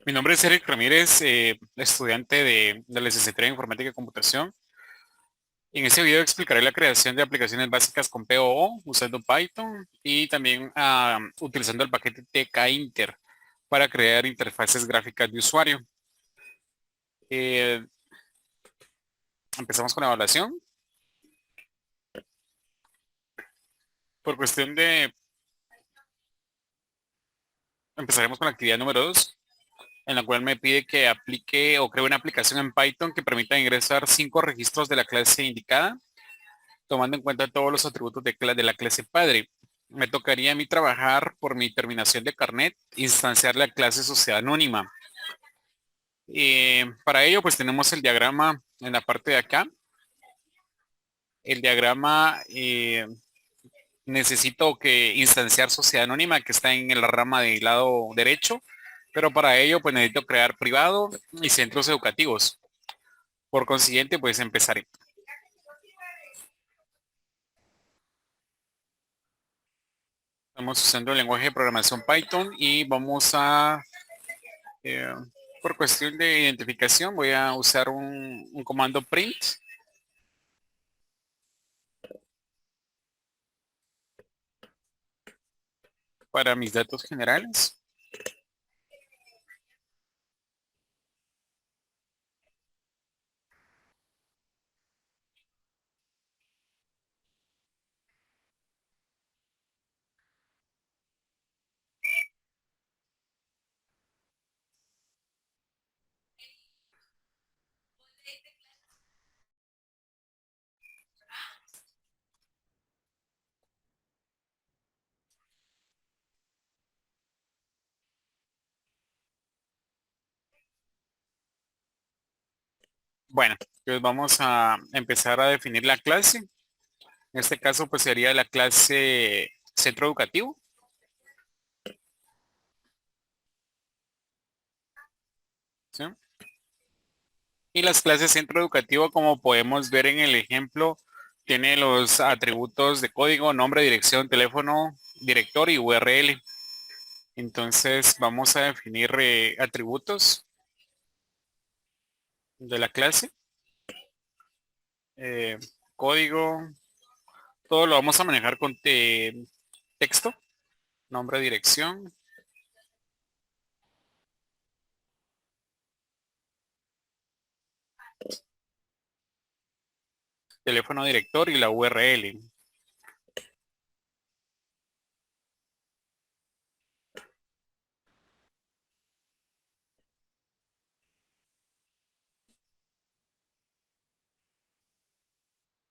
Mi nombre es Eric Ramírez, estudiante de la licenciatura en Informática y Computación. En este video explicaré la creación de aplicaciones básicas con POO usando Python y también utilizando el paquete TK-Inter para crear interfaces gráficas de usuario. Eh, Empezamos con la evaluación. Por cuestión de, Empezaremos con la actividad número 2, en la cual me pide que aplique o cree una aplicación en Python que permita ingresar 5 registros de la clase indicada tomando en cuenta todos los atributos de la clase padre. Me tocaría a mí trabajar por mi terminación de carnet, instanciar la clase sociedad anónima. Para ello, pues tenemos el diagrama en la parte de acá. El diagrama necesito que instanciar sociedad anónima que está en la rama del lado derecho, pero para ello pues necesito crear privado y centros educativos. Por consiguiente, pues empezaré. Estamos usando el lenguaje de programación Python y vamos a Eh, por cuestión de identificación voy a usar un comando print para mis datos generales. Bueno, pues vamos a empezar a definir la clase. En este caso, pues sería la clase centro educativo. ¿Sí? Y las clases centro educativo, como podemos ver en el ejemplo, tiene los atributos de código, nombre, dirección, teléfono, director y URL. Entonces vamos a definir atributos de la clase. Eh, Código, todo lo vamos a manejar con texto, nombre, dirección, teléfono director y la URL.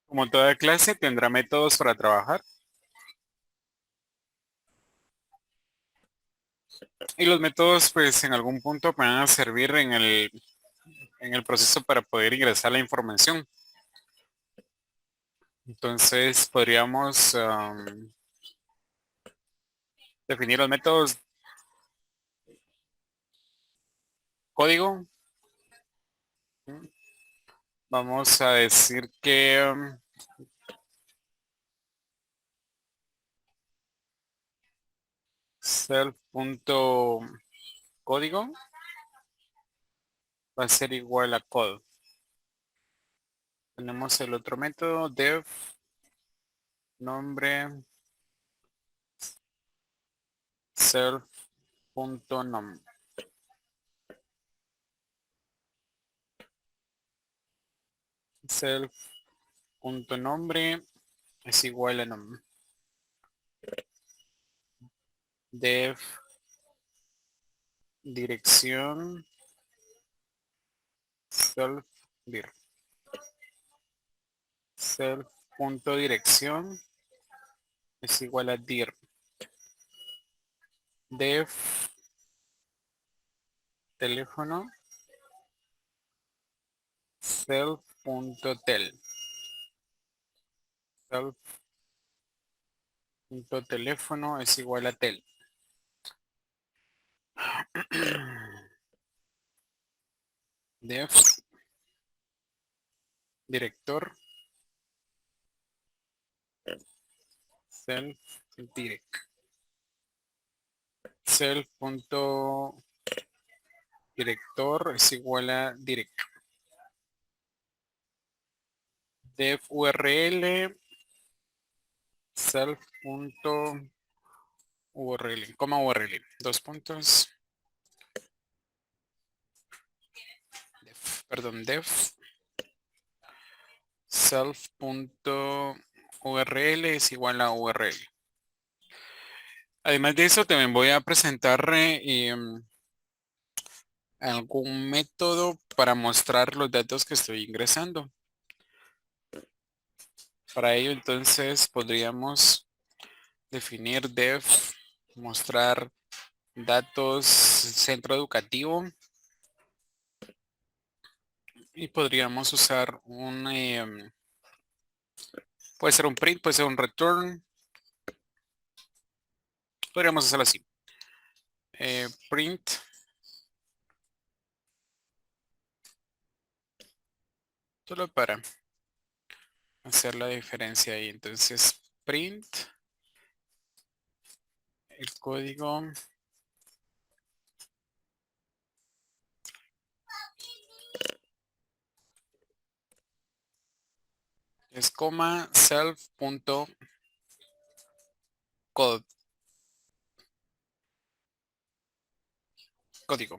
Como toda clase tendrá métodos para trabajar y los métodos pues en algún punto van a servir en el proceso para poder ingresar la información. Entonces podríamos definir los métodos código. Vamos a decir que self.código va a ser igual a code. Tenemos el otro método def nombre self.nom. Self.nombre es igual a nom. Def dirección self dir. Self.dirección es igual a dir. Def teléfono self.tel. Self.teléfono es igual a tel. Def director self direct. Self.teléfono director es igual a direct. Def URL self.url, coma URL, dos puntos, def self.url es igual a URL. Además de eso, también voy a presentar algún método para mostrar los datos que estoy ingresando. Para ello, entonces, podríamos definir def, mostrar datos centro educativo y podríamos usar puede ser un print, puede ser un return. Podríamos hacerlo así. Print solo para hacer la diferencia ahí. Entonces, print el código es coma self.code. Código.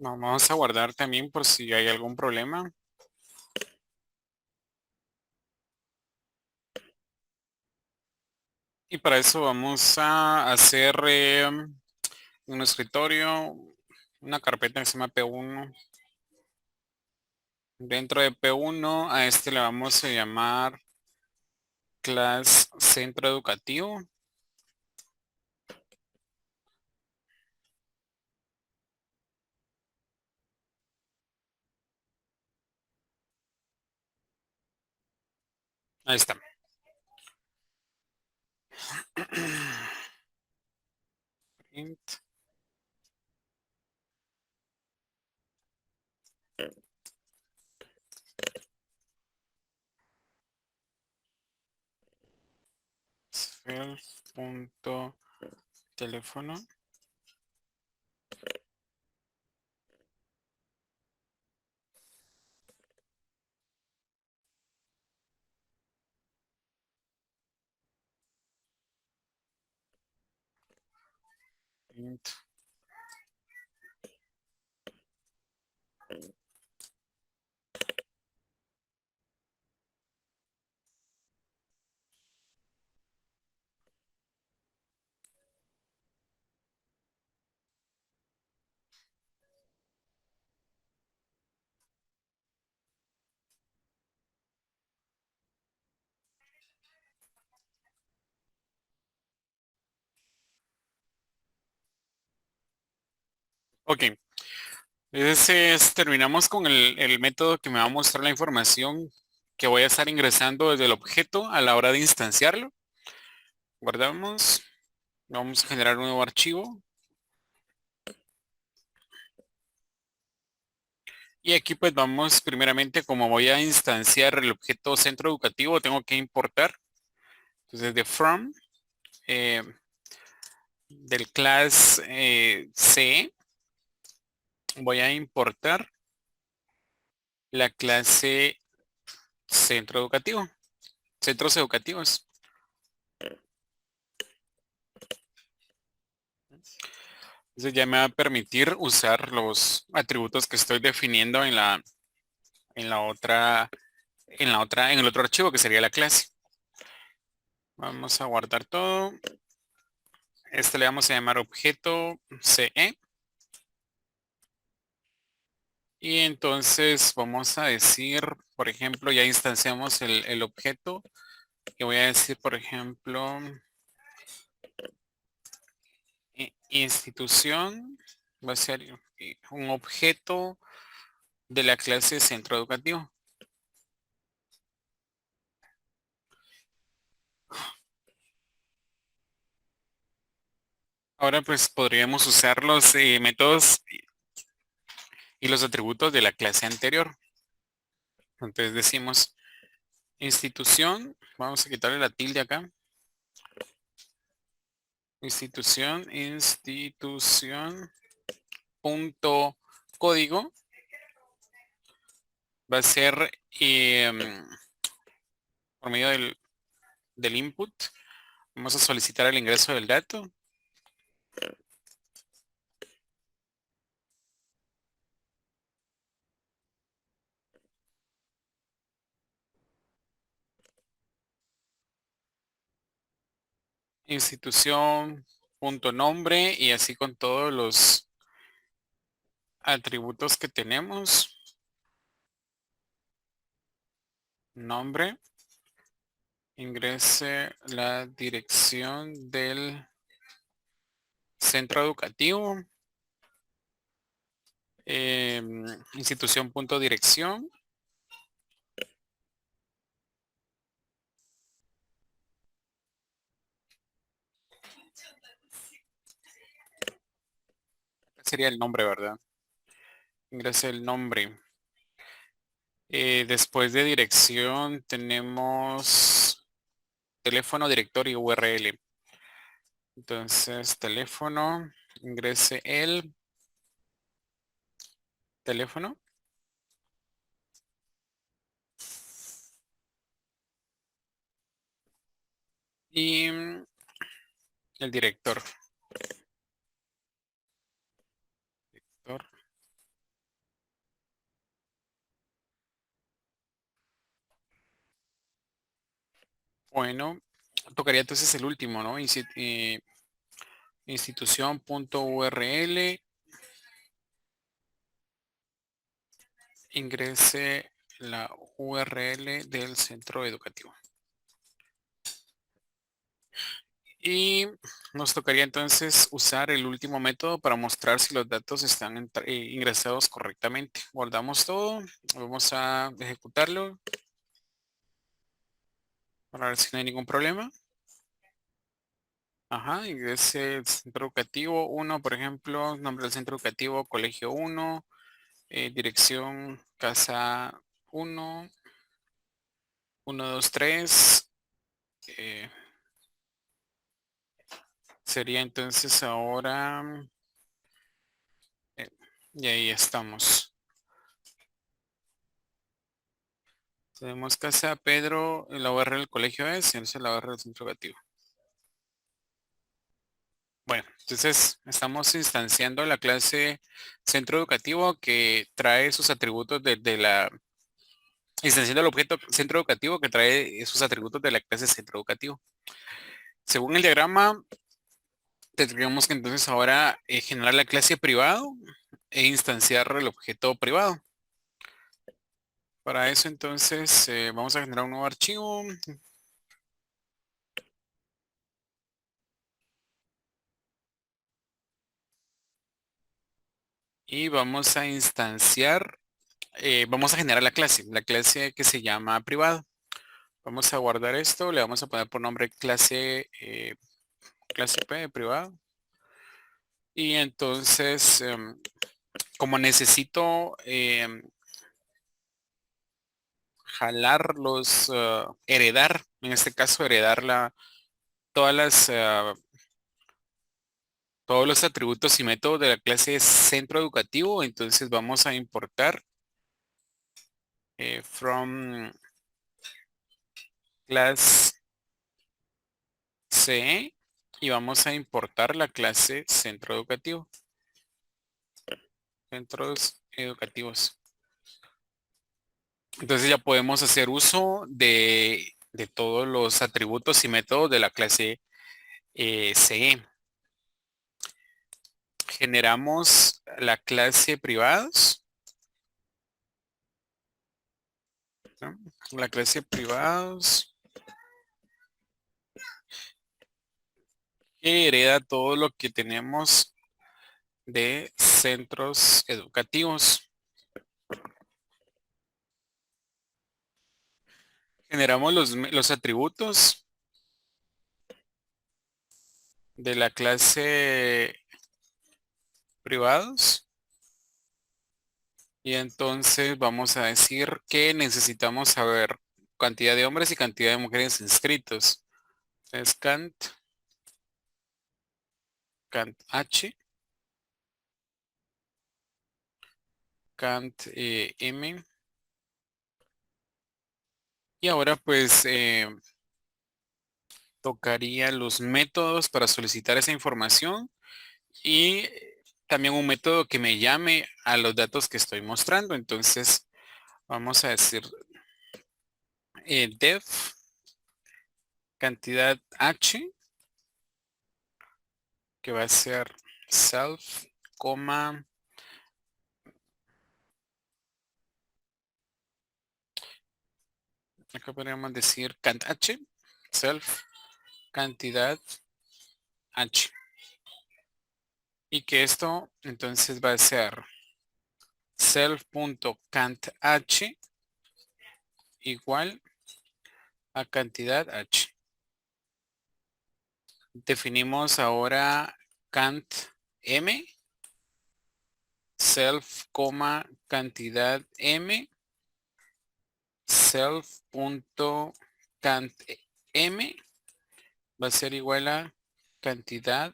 Vamos a guardar también por si hay algún problema. Y para eso vamos a hacer un escritorio, una carpeta que se llama P1. Dentro de P1 a este le vamos a llamar class centro educativo. Ahí está. Print self.teléfono. Print. Ok. Entonces terminamos con el método que me va a mostrar la información que voy a estar ingresando desde el objeto a la hora de instanciarlo. Guardamos. Vamos a generar un nuevo archivo. Y aquí pues vamos primeramente, como voy a instanciar el objeto centro educativo, tengo que importar. Entonces de from, eh, del class C, voy a importar la clase centro educativo, centros educativos. Entonces ya me va a permitir usar los atributos que estoy definiendo en la otra, en el otro archivo que sería la clase. Vamos a guardar todo. Este le vamos a llamar objeto CE. Y entonces vamos a decir, por ejemplo, ya instanciamos el objeto. Y voy a decir, por ejemplo, institución. Va a ser un objeto de la clase centro educativo. Ahora pues podríamos usar los métodos y los atributos de la clase anterior. Entonces decimos institución, vamos a quitarle la tilde acá. Institución, punto código. Va a ser por medio del input. Vamos a solicitar el ingreso del dato. Institución, punto nombre y así con todos los atributos que tenemos. Nombre. Ingrese la dirección del centro educativo. Institución punto dirección. Sería el nombre, ¿verdad? Ingrese el nombre. Después de dirección tenemos teléfono, directorio, URL. Entonces, teléfono, ingrese el teléfono y el director. Director. Bueno, tocaría entonces el último, ¿no? Institución.url. Ingrese la URL del centro educativo. Y nos tocaría entonces usar el último método para mostrar si los datos están ingresados correctamente. Guardamos todo, vamos a ejecutarlo para ver si no hay ningún problema. Ajá, ingrese el centro educativo 1, por ejemplo, nombre del centro educativo, colegio 1, dirección casa 1, 1, 2, 3. Sería entonces ahora, eh, y ahí estamos. Tenemos casa Pedro, la URL del colegio es, y esa es la URL del centro educativo. Bueno, entonces estamos instanciando la clase centro educativo que trae sus atributos de la, instanciando el objeto centro educativo que trae sus atributos de la clase centro educativo. Según el diagrama, tendríamos que entonces ahora generar la clase privado e instanciar el objeto privado. Para eso entonces vamos a generar un nuevo archivo. Y vamos a instanciar, vamos a generar la clase que se llama privado. Vamos a guardar esto, le vamos a poner por nombre clase, clase P de privado. Y entonces, como necesito jalar heredar, en este caso heredar todas todos los atributos y métodos de la clase centro educativo. Entonces vamos a importar from class C y vamos a importar la clase centro educativo. Centros educativos. Entonces ya podemos hacer uso de todos los atributos y métodos de la clase CE. Generamos la clase privados. ¿No? La clase privados que hereda todo lo que tenemos de centros educativos. Generamos los atributos de la clase privados. Y entonces vamos a decir que necesitamos saber cantidad de hombres y cantidad de mujeres inscritos. Es cant H, cant M. Y ahora pues tocaría los métodos para solicitar esa información y también un método que me llame a los datos que estoy mostrando. Entonces vamos a decir def cantidad H, que va a ser self, coma, acá podríamos decir cant H, self, cantidad H. Y que esto entonces va a ser self.cantH igual a cantidad H. Definimos ahora cant M, self, cantidad M, self.cant M va a ser igual a cantidad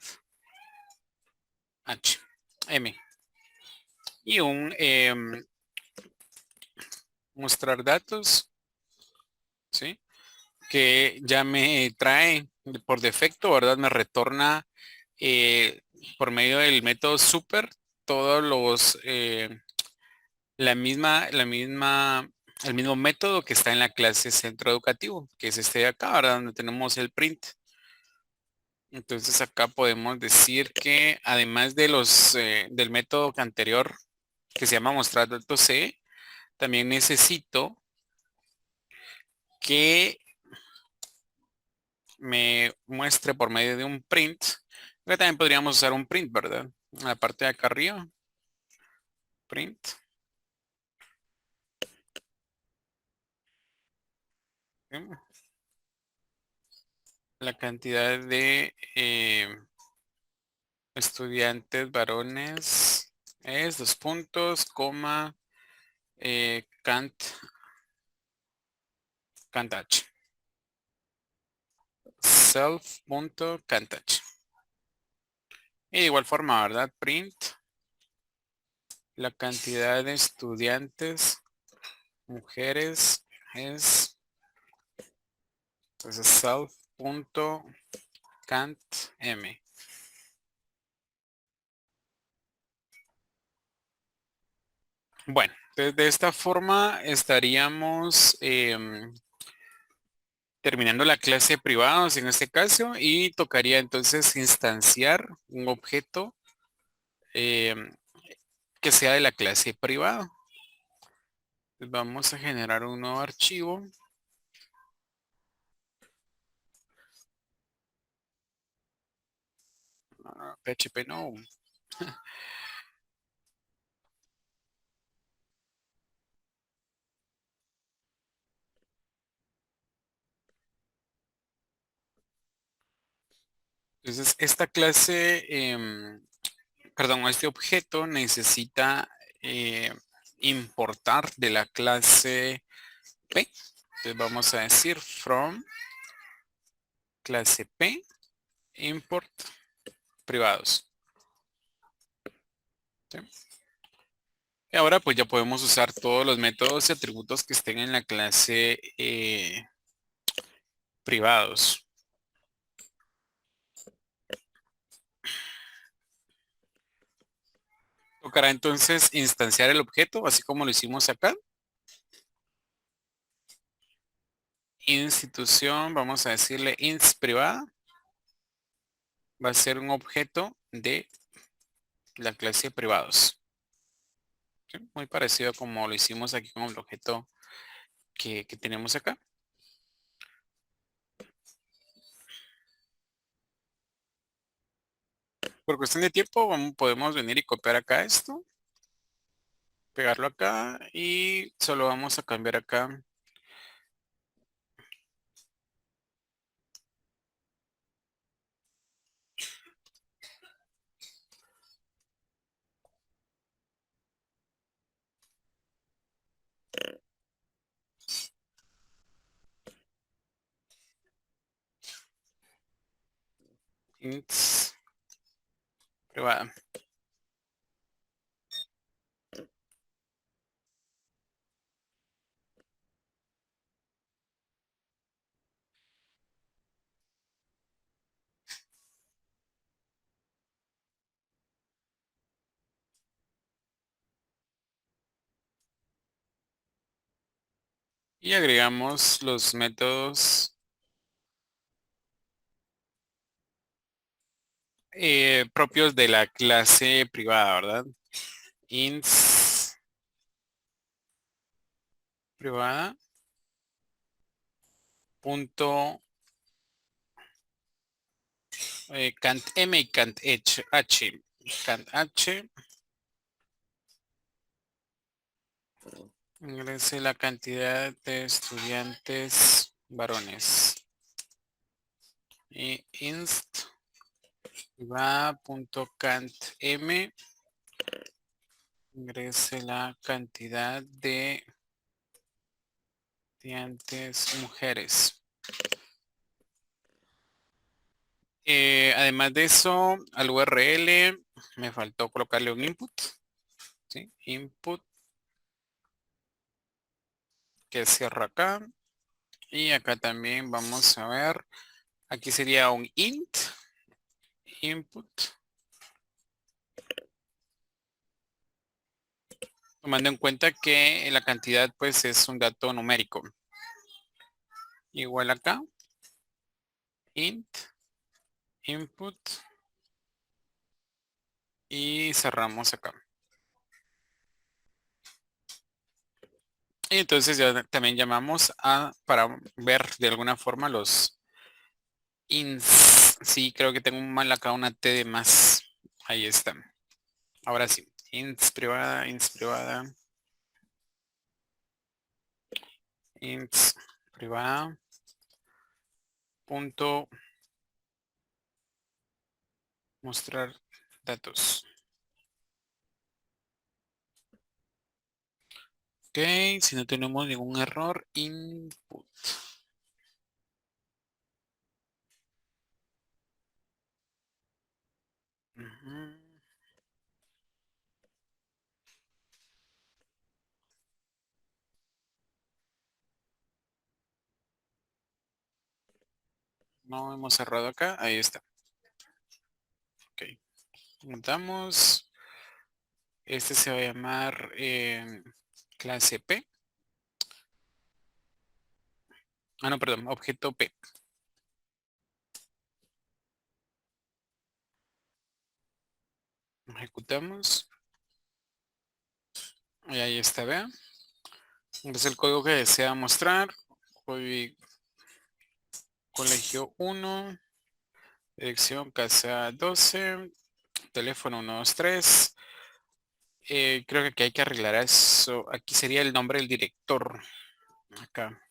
H, M. Y un mostrar datos, ¿sí? Que ya me trae por defecto, ¿verdad? Me retorna eh, por medio del método super todos el mismo método que está en la clase centro educativo, que es este de acá, ¿verdad? Donde tenemos el print. Entonces acá podemos decir que además de del método anterior que se llama mostrar datos C, también necesito que me muestre por medio de un print. Que también podríamos usar un print, ¿verdad? En la parte de acá arriba. Print. ¿Sí? La cantidad de estudiantes varones es dos puntos, coma, cantach. Self.cantach. Y de igual forma, ¿verdad? Print. La cantidad de estudiantes mujeres es entonces self.cantm. Bueno, de esta forma estaríamos terminando la clase privados en este caso y tocaría entonces instanciar un objeto em, que sea de la clase privado. Vamos a generar un nuevo archivo. PHP no. Entonces, esta clase, perdón, este objeto necesita importar de la clase P. Entonces vamos a decir from clase P, import privados. ¿Sí? Y ahora pues ya podemos usar todos los métodos y atributos que estén en la clase privados. Tocará entonces instanciar el objeto, así como lo hicimos acá. Institución, vamos a decirle inst privada. Va a ser un objeto de la clase privados. ¿Sí? Muy parecido como lo hicimos aquí con el objeto que tenemos acá. Por cuestión de tiempo, podemos venir y copiar acá esto, pegarlo acá y solo vamos a cambiar acá. Ints privada. Y agregamos los métodos propios de la clase privada, ¿verdad? Ints privada punto cant m y cant h. Cant h ingrese la cantidad de estudiantes varones. Y inst privada.cant m ingrese la cantidad de estudiantes mujeres. Además de eso, al URL me faltó colocarle un input. ¿Sí? Input que cierra acá. Y acá también vamos a ver. Aquí sería un int. Input. Tomando en cuenta que la cantidad pues es un dato numérico. Igual acá. Int. Input. Y cerramos acá. Y entonces ya también llamamos para ver de alguna forma los ins. Sí, creo que tengo mal acá una T de más. Ahí está. Ahora sí. Ints privada, ints privada, punto mostrar datos. Ok, si no tenemos ningún error, input. Ujú. No hemos cerrado acá, ahí está. Ok, montamos. Este se va a llamar clase P. Ah, no, perdón, objeto P. Ejecutamos. Y ahí está, vean. Es el código que desea mostrar. Colegio 1, dirección casa 12, teléfono 123. Creo que aquí hay que arreglar eso. Aquí sería el nombre del director. Acá.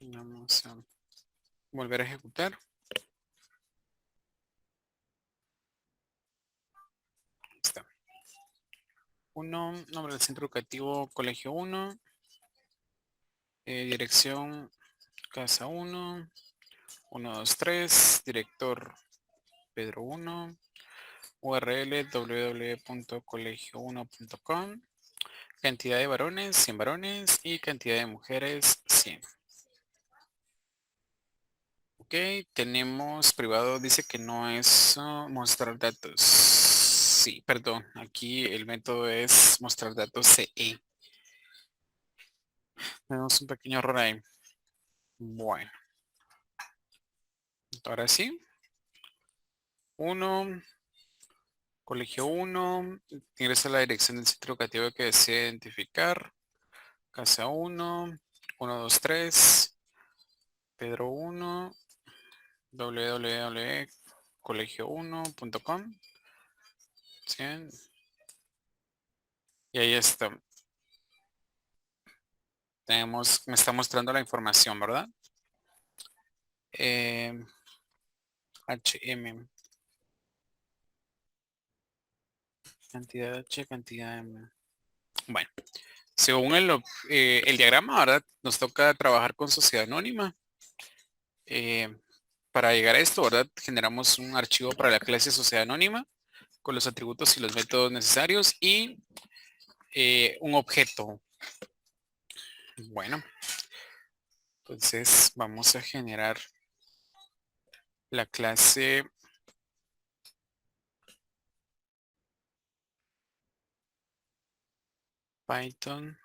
Vamos a Volver a ejecutar. Ahí está. 1, nombre del centro educativo, colegio 1. Dirección, casa 1. 1, 2, 3. Director, Pedro 1. URL www.colegio1.com. Cantidad de varones, 100 varones. Y cantidad de mujeres, 100. Ok, tenemos privado, dice que no es mostrar datos. Sí, perdón, aquí el método es mostrar datos CE. Tenemos un pequeño error ahí. Bueno, ahora sí. 1, colegio 1, ingresa a la dirección del centro educativo que desea identificar. Casa 1, 1, 2, 3, Pedro 1, www.colegio1.com. Y ahí está. Me está mostrando la información, ¿verdad? HM. Cantidad H, cantidad M. Bueno, según el diagrama, ¿verdad? Nos toca trabajar con sociedad anónima. Para llegar a esto, ¿verdad? Generamos un archivo para la clase sociedad anónima con los atributos y los métodos necesarios y un objeto. Bueno, entonces vamos a generar la clase Python.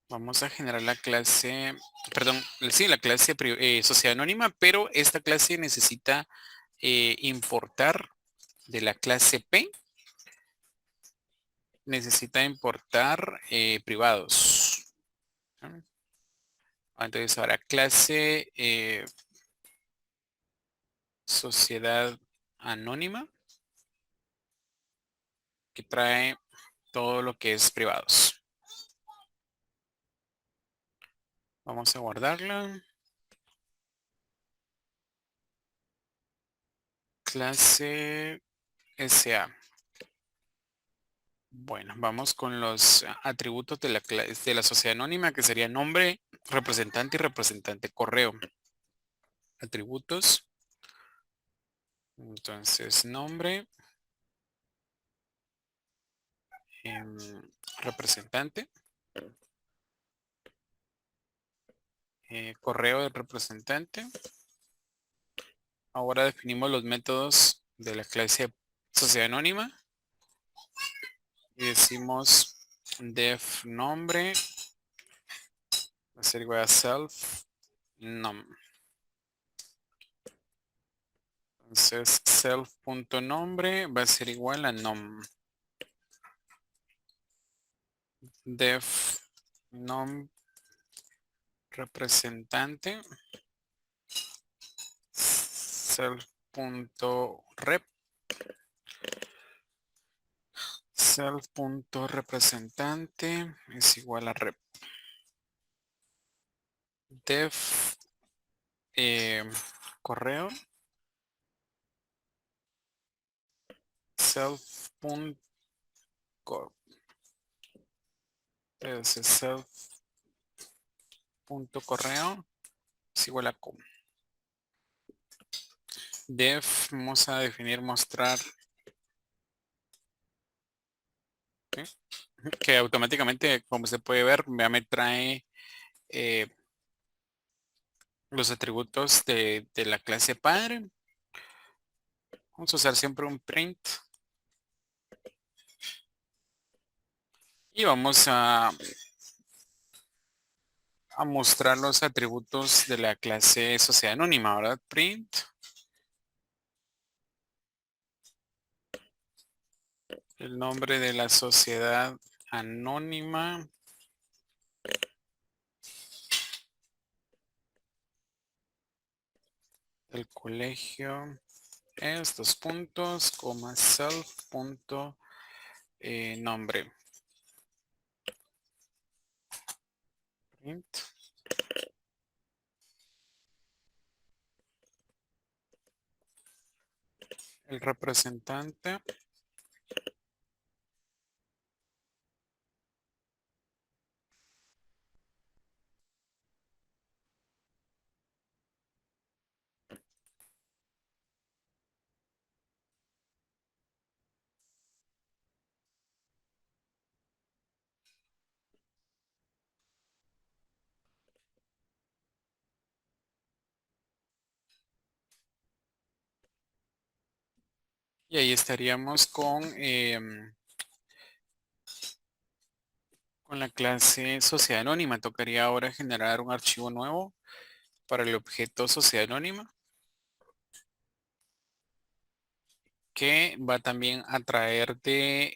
Vamos a generar la clase, perdón, sí, la clase sociedad anónima, pero esta clase necesita importar de la clase P, necesita importar privados. ¿No? Entonces ahora clase sociedad anónima que trae todo lo que es privados. Vamos a guardarla. Clase SA. Bueno, vamos con los atributos de de la sociedad anónima, que sería nombre, representante y representante correo. Atributos. Entonces, nombre, em, representante, correo del representante. Ahora definimos los métodos de la clase sociedad anónima. Y decimos def nombre, va a ser igual a self nom. Entonces self.nombre va a ser igual a nom. Def nom representante self.rep self.representante es igual a rep. Def correo self.correo self.correo es igual a com. Def, vamos a definir mostrar ¿sí? Que automáticamente, como se puede ver, ya me trae los atributos de la clase padre. Vamos a usar siempre un print. Y vamos a mostrar los atributos de la clase sociedad anónima, ¿verdad? Print. El nombre de la sociedad anónima. El colegio es dos puntos, coma self punto nombre. Print. el representante. Y ahí estaríamos con la clase sociedad anónima. Tocaría ahora generar un archivo nuevo para el objeto sociedad anónima que va también a traer de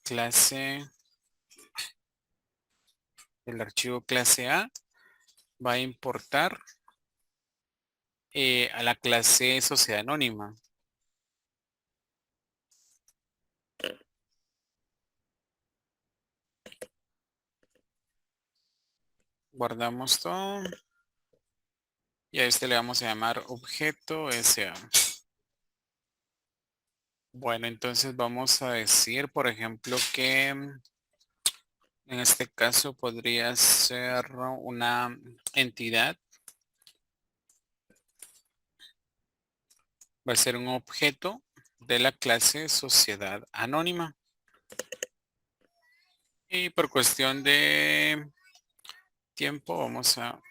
clase, el archivo clase A, va a importar a la clase sociedad anónima. Guardamos todo y a este le vamos a llamar objeto SA. Bueno, entonces vamos a decir, por ejemplo, que en este caso podría ser una entidad, va a ser un objeto de la clase sociedad anónima. Y por cuestión de tiempo vamos a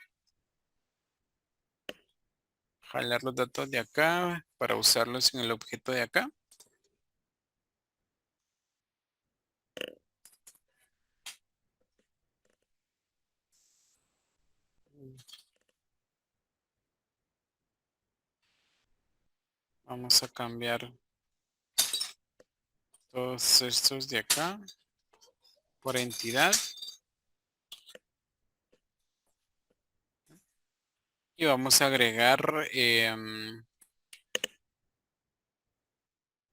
jalar los datos de acá para usarlos en el objeto de acá. Vamos a cambiar todos estos de acá por entidad. Y vamos a agregar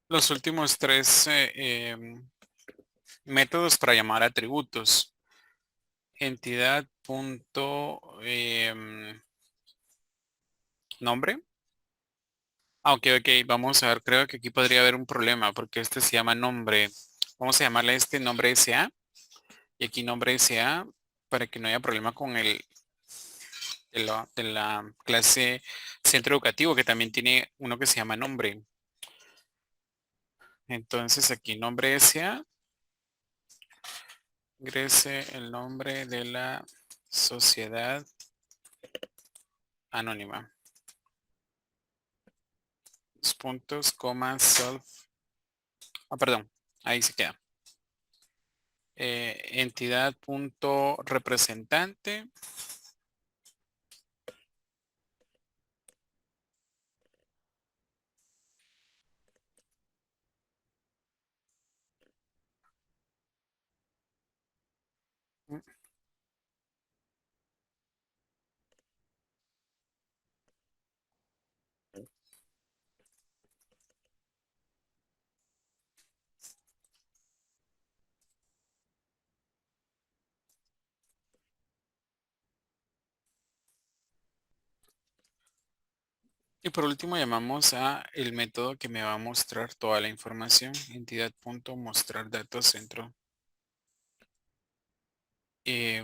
los últimos tres métodos para llamar atributos. Entidad punto nombre. Ah, ok, ok, vamos a ver, creo que aquí podría haber un problema porque este se llama nombre. Vamos a llamarle este nombre SA y aquí nombre SA para que no haya problema con el de la clase centro educativo que también tiene uno que se llama nombre. Entonces aquí nombre SA, ingrese el nombre de la sociedad anónima. Dos puntos, coma, self. Ah, perdón, ahí se queda. Entidad punto representante. Y por último llamamos a el método que me va a mostrar toda la información. Entidad.mostrar datos centro.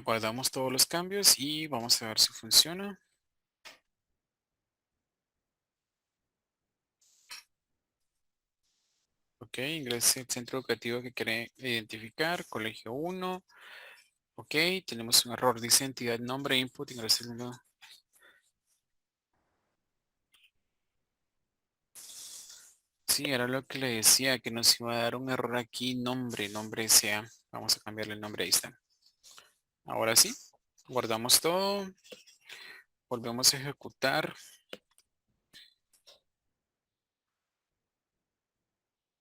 Guardamos todos los cambios y vamos a ver si funciona. Ok, ingrese el centro educativo que quiere identificar, colegio 1. Ok, tenemos un error, dice entidad nombre input, ingrese el número. Sí, era lo que le decía, que nos iba a dar un error aquí, nombre sea. Vamos a cambiarle el nombre, ahí está. Ahora sí, guardamos todo, volvemos a ejecutar.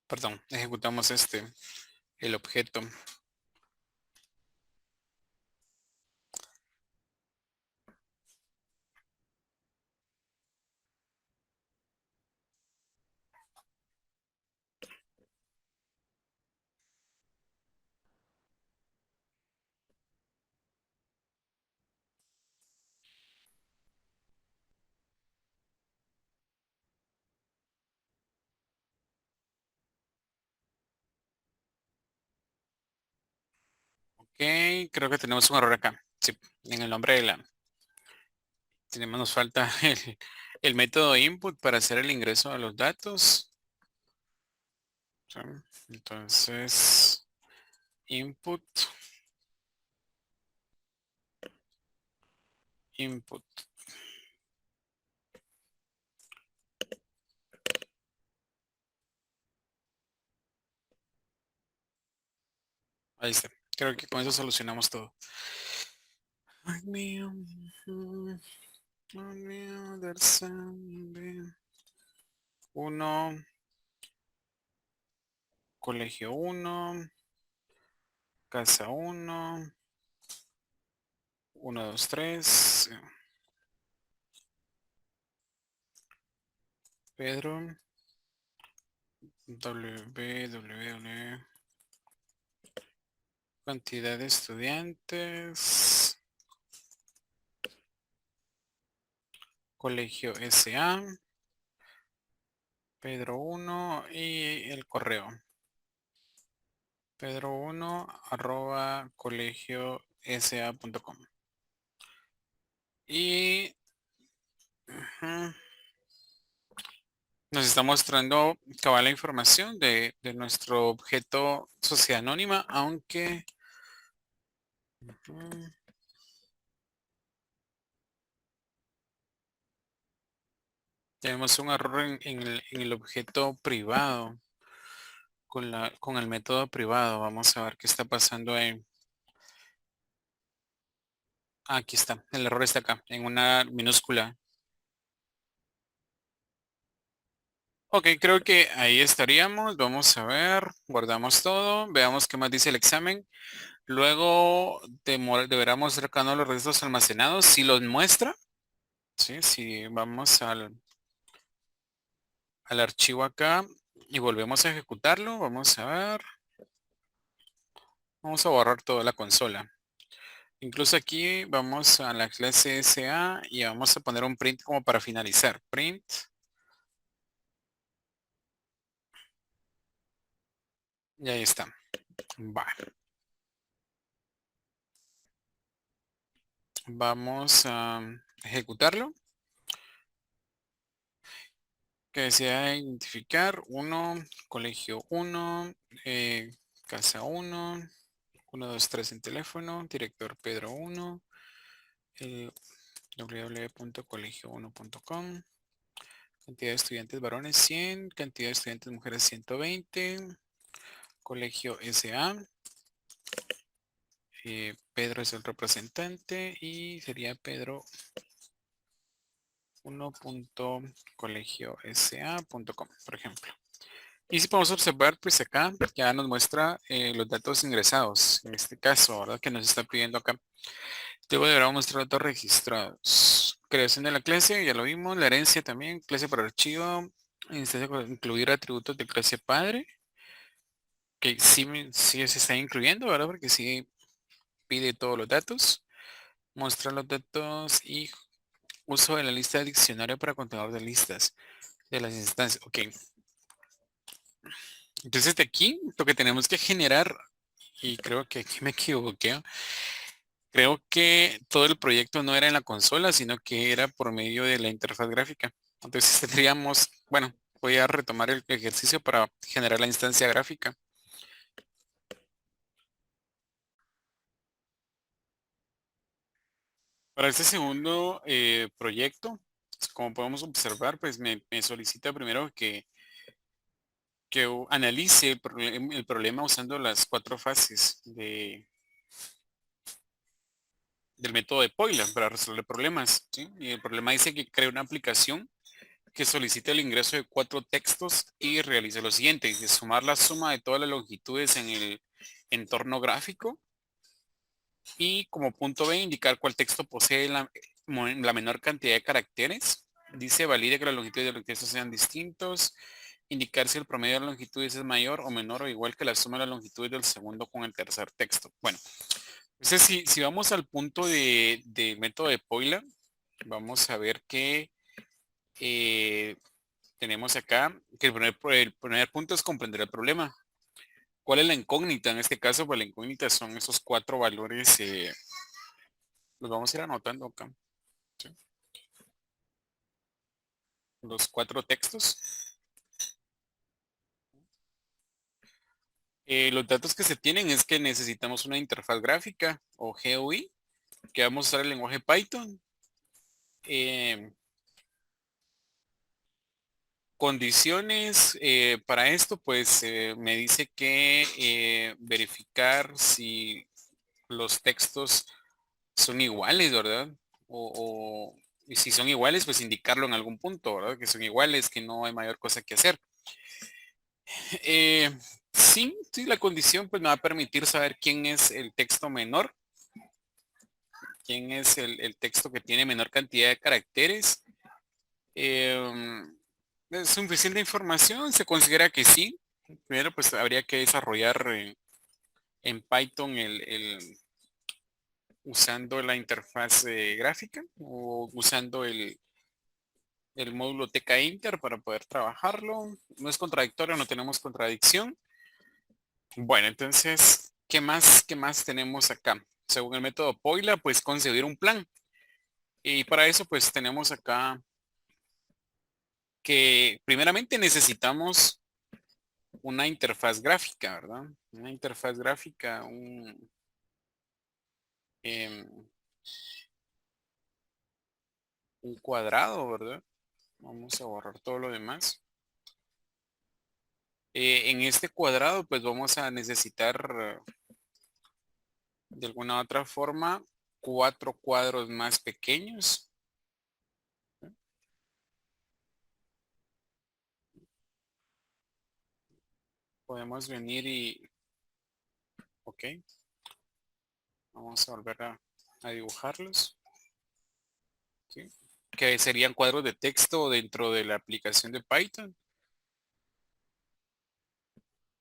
Perdón, ejecutamos el objeto. creo que tenemos un error acá. Sí, en el nombre de nos falta el método input para hacer el ingreso de los datos. Sí, entonces, input, input. Ahí está. Creo que con eso solucionamos todo. Ay, mío. Ay, mío, del sangre. Uno, colegio uno, casa uno, uno, dos, tres. Pedro, www, cantidad de estudiantes, colegio SA, Pedro uno y el correo. Pedro uno arroba colegiosa.com. Y ujú, nos está mostrando cabal la información de nuestro objeto sociedad anónima, aunque ujú, tenemos un error en el objeto privado con el método privado. Vamos a ver qué está pasando ahí. Aquí está, el error está acá, en una minúscula. Ok, creo que ahí estaríamos. Vamos a ver, guardamos todo, veamos qué más dice el examen. Luego deberá mostrar cada uno de los registros almacenados. Si los muestra, ¿sí? Si vamos al archivo acá y volvemos a ejecutarlo, vamos a ver. Vamos a borrar toda la consola. Incluso aquí vamos a la clase SA y vamos a poner un print como para finalizar. Print. Y ahí está. Va. Vamos a ejecutarlo. Que desea identificar uno, colegio uno, casa uno, 123 en teléfono, director Pedro uno, www.colegio1.com, cantidad de estudiantes varones 100, cantidad de estudiantes mujeres 120, colegio SA, Pedro es el representante y sería Pedro 1.colegiosa.com, por ejemplo. Y si podemos observar, pues acá ya nos muestra los datos ingresados, en este caso, ¿verdad? Que nos está pidiendo acá. Luego deberá mostrar datos registrados. Creación de la clase, ya lo vimos. La herencia también, clase por archivo. Instancia con incluir atributos de clase padre, que sí, sí se está incluyendo, ¿verdad? Porque sí pide todos los datos. Mostrar los datos y uso de la lista de diccionario para contador de listas de las instancias. Ok. Entonces de aquí lo que tenemos que generar, y creo que aquí me equivoqué, creo que todo el proyecto no era en la consola, sino que era por medio de la interfaz gráfica. Entonces tendríamos, bueno, voy a retomar el ejercicio para generar la instancia gráfica. Para este segundo proyecto, como podemos observar, pues me solicita primero que analice el problema usando las cuatro fases del método de Poila para resolver problemas, ¿sí? Y el problema dice que crea una aplicación que solicite el ingreso de cuatro textos y realice lo siguiente: de sumar la suma de todas las longitudes en el entorno gráfico y como punto B indicar cuál texto posee la menor cantidad de caracteres. Dice valide que las longitudes de los textos sean distintos, indicar si el promedio de las longitudes es mayor o menor o igual que la suma de las longitudes del segundo con el tercer texto. Bueno, entonces si vamos al punto del método de Poila, vamos a ver que eh, tenemos acá que el primer punto es comprender el problema. ¿Cuál es la incógnita? En este caso, pues la incógnita son esos cuatro valores. Los vamos a ir anotando acá. ¿Sí? Los cuatro textos. Los datos que se tienen es que necesitamos una interfaz gráfica o GUI, que vamos a usar el lenguaje Python. Eh, Condiciones para esto, pues me dice que verificar si los textos son iguales, ¿verdad? Y si son iguales, pues indicarlo en algún punto, ¿verdad? Que son iguales, que no hay mayor cosa que hacer. Eh, sí, la condición pues me va a permitir saber quién es el texto menor, quién es el texto que tiene menor cantidad de caracteres. ¿Es suficiente información? Se considera que sí. Primero, pues habría que desarrollar en Python usando la interfaz gráfica o usando el módulo tkinter para poder trabajarlo. No es contradictorio, no tenemos contradicción. Bueno, entonces, qué más tenemos acá? Según el método Poila, pues concebir un plan. Y para eso, pues tenemos acá que primeramente necesitamos una interfaz gráfica, ¿verdad? Una interfaz gráfica, em, un cuadrado, ¿verdad? Vamos a borrar todo lo demás. En este cuadrado, pues vamos a necesitar de alguna otra forma cuatro cuadros más pequeños. Podemos venir ok, vamos a volver a dibujarlos. ¿Sí? Que serían cuadros de texto dentro de la aplicación de Python.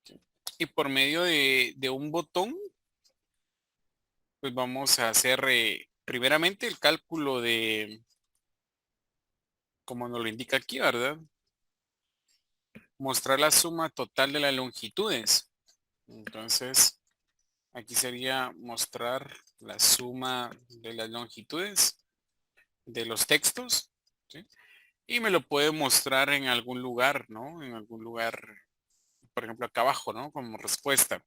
¿Sí? Y por medio de un botón, pues vamos a hacer primeramente el cálculo de, como nos lo indica aquí, ¿verdad? Mostrar la suma total de las longitudes. Entonces, aquí sería mostrar la suma de las longitudes de los textos, ¿sí? Y me lo puede mostrar en algún lugar, ¿no? En algún lugar, por ejemplo, acá abajo, ¿no? Como respuesta.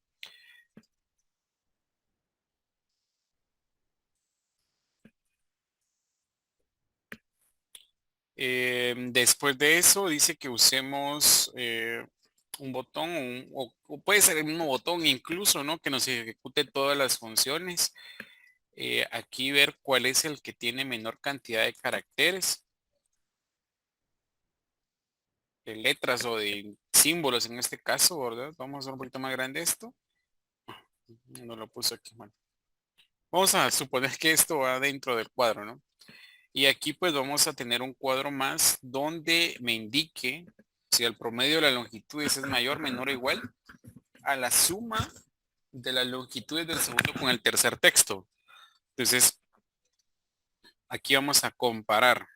Después de eso dice que usemos un botón o puede ser el mismo botón incluso, ¿no? Que nos ejecute todas las funciones. Aquí ver cuál es el que tiene menor cantidad de caracteres, de letras o de símbolos en este caso, ¿verdad? Vamos a hacer un poquito más grande esto. No lo puse aquí, bueno. Vamos a suponer que esto va dentro del cuadro, ¿no? Y aquí pues vamos a tener un cuadro más donde me indique si el promedio de las longitudes es mayor, menor o igual a la suma de las longitudes del segundo con el tercer texto. Entonces, aquí vamos a comparar.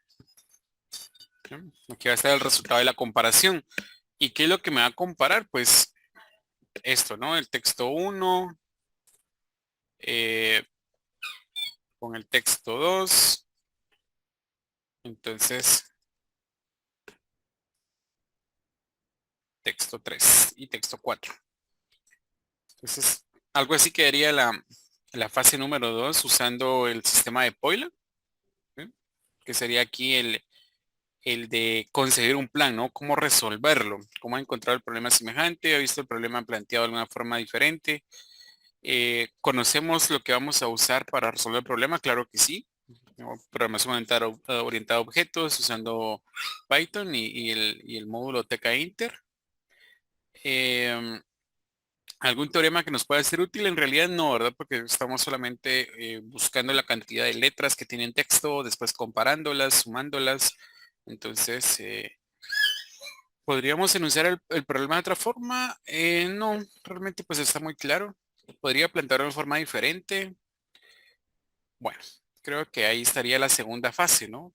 ¿Sí? Aquí va a estar el resultado de la comparación. ¿Y qué es lo que me va a comparar? Pues esto, ¿no? El texto uno con el texto 2. Entonces, texto 3 y texto 4. Entonces, algo así quedaría la fase número 2 usando el sistema de Poila, ¿sí? Que sería aquí el de concebir un plan, ¿no? Cómo resolverlo, cómo encontrar el problema semejante, ha visto el problema planteado de alguna forma diferente. ¿Conocemos lo que vamos a usar para resolver el problema? Claro que sí. ¿No? Programación orientada a objetos usando Python y el módulo tkinter. Em, ¿Algún teorema que nos pueda ser útil? En realidad no, ¿verdad? Porque estamos solamente buscando la cantidad de letras que tienen texto, después comparándolas, sumándolas. Entonces, ¿podríamos enunciar el problema de otra forma? No, realmente pues está muy claro. Podría plantearlo de forma diferente. Bueno, creo que ahí estaría la segunda fase, ¿no?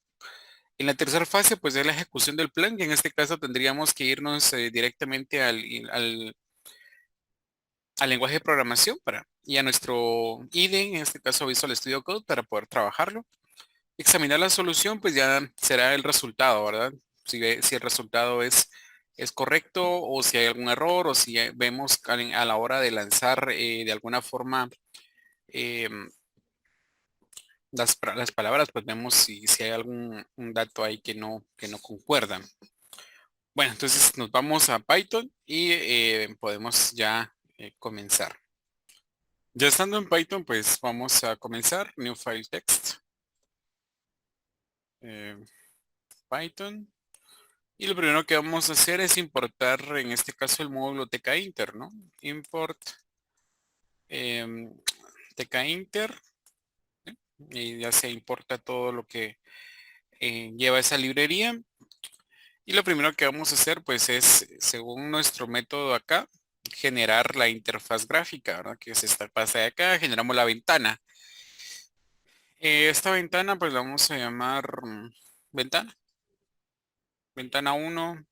En la tercera fase, pues es la ejecución del plan, y en este caso tendríamos que irnos directamente al lenguaje de programación y a nuestro IDE, en este caso Visual Studio Code, para poder trabajarlo. Examinar la solución, pues ya será el resultado, ¿verdad? Si el resultado es correcto o si hay algún error o si vemos a la hora de lanzar de alguna forma las palabras, pues vemos si hay algún un dato ahí que no concuerda. Bueno, entonces nos vamos a Python y podemos ya comenzar. Ya estando en Python, pues vamos a comenzar. New File Text. eh, Python. Y lo primero que vamos a hacer es importar, en este caso, el módulo tkinter, ¿no? Import em, tkinter. Y ya se importa todo lo que lleva esa librería. Y lo primero que vamos a hacer, pues, es, según nuestro método acá, generar la interfaz gráfica, ¿verdad? Que es esta pasa de acá, generamos la ventana. Esta ventana, pues, la vamos a llamar ventana. Ventana 1,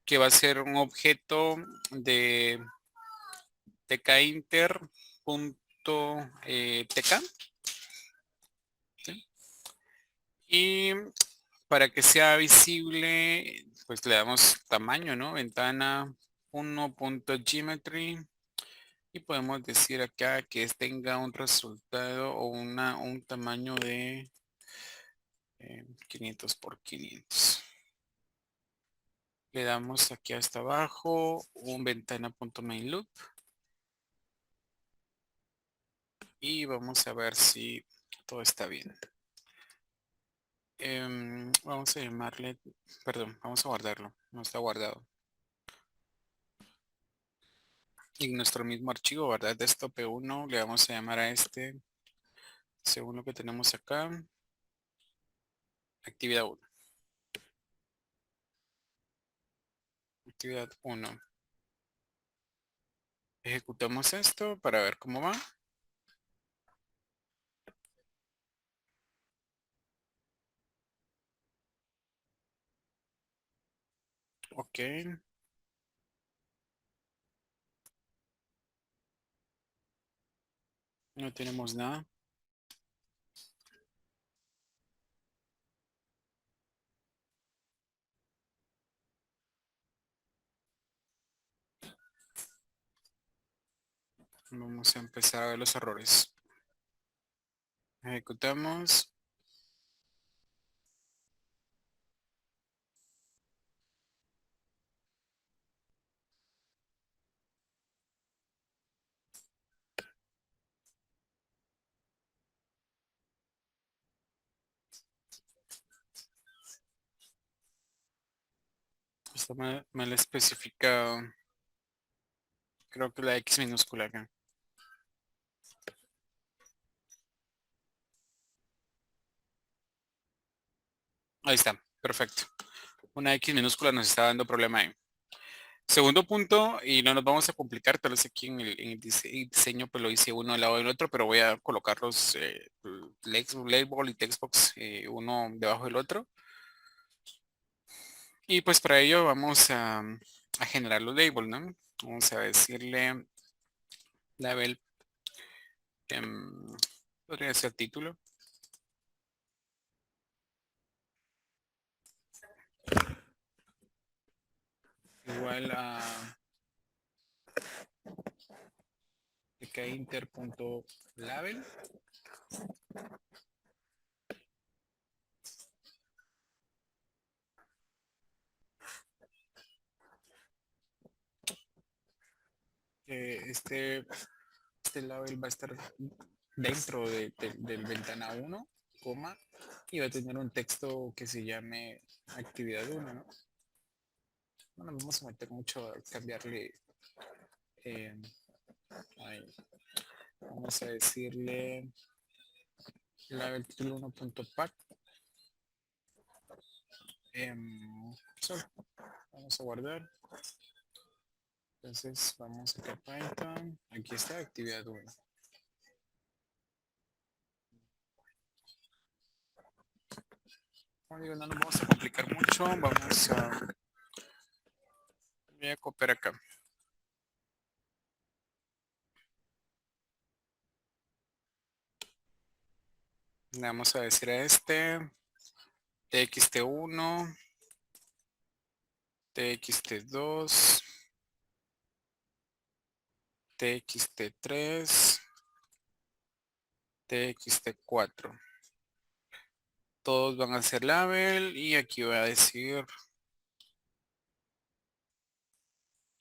que va a ser un objeto de tkinter.tk. ¿Sí? Y para que sea visible, pues le damos tamaño, ¿no? Ventana 1.geometry. Y podemos decir acá que tenga un resultado o un tamaño de 500 por 500. Le damos aquí hasta abajo un ventana.mainloop. Y vamos a ver si todo está bien. Vamos a llamarle, perdón, vamos a guardarlo. No está guardado. En nuestro mismo archivo, ¿verdad? Desktop 1 le vamos a llamar a este, según lo que tenemos acá, actividad 1. Actividad 1. Ejecutamos esto para ver cómo va. Ok. No tenemos nada. Vamos a empezar a ver los errores. Ejecutamos. Está mal especificado. Creo que la X minúscula acá. Ahí está. Perfecto. Una X minúscula nos está dando problema ahí. Segundo punto, y no nos vamos a complicar, tal vez aquí en el diseño pues lo hice uno al lado del otro, pero voy a colocar los label y textbox uno debajo del otro. Y pues para ello vamos a generar los labels, ¿no? Vamos a decirle label, podría ser título, igual a tkinter.label. Este label va a estar dentro del ventana 1, coma, y va a tener un texto que se llame actividad 1, ¿no? No nos vamos a meter mucho a cambiarle. eh, ahí. Vamos a decirle label título 1.pack. Solo. Vamos a guardar. Entonces vamos acá a Python. Aquí está actividad 1. Bueno, digo, no nos vamos a complicar mucho. Voy a copiar acá. Le vamos a decir a este txt1, txt2, txt3, txt4. Todos van a ser label y aquí voy a decir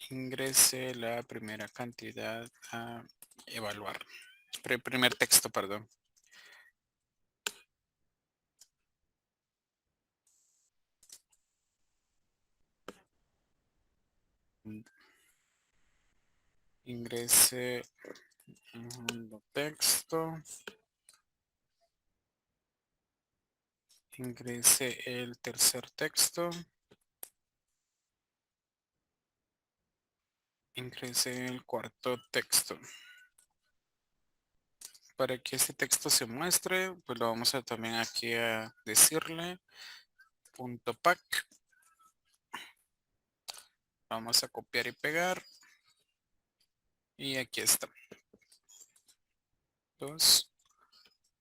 ingrese la primera cantidad a evaluar. Primer texto, perdón. Ingrese un texto. Ingrese el tercer texto. Ingrese el cuarto texto. Para que este texto se muestre, pues lo vamos a también aquí a decirle punto pack. Vamos a copiar y pegar. Y aquí está. 2,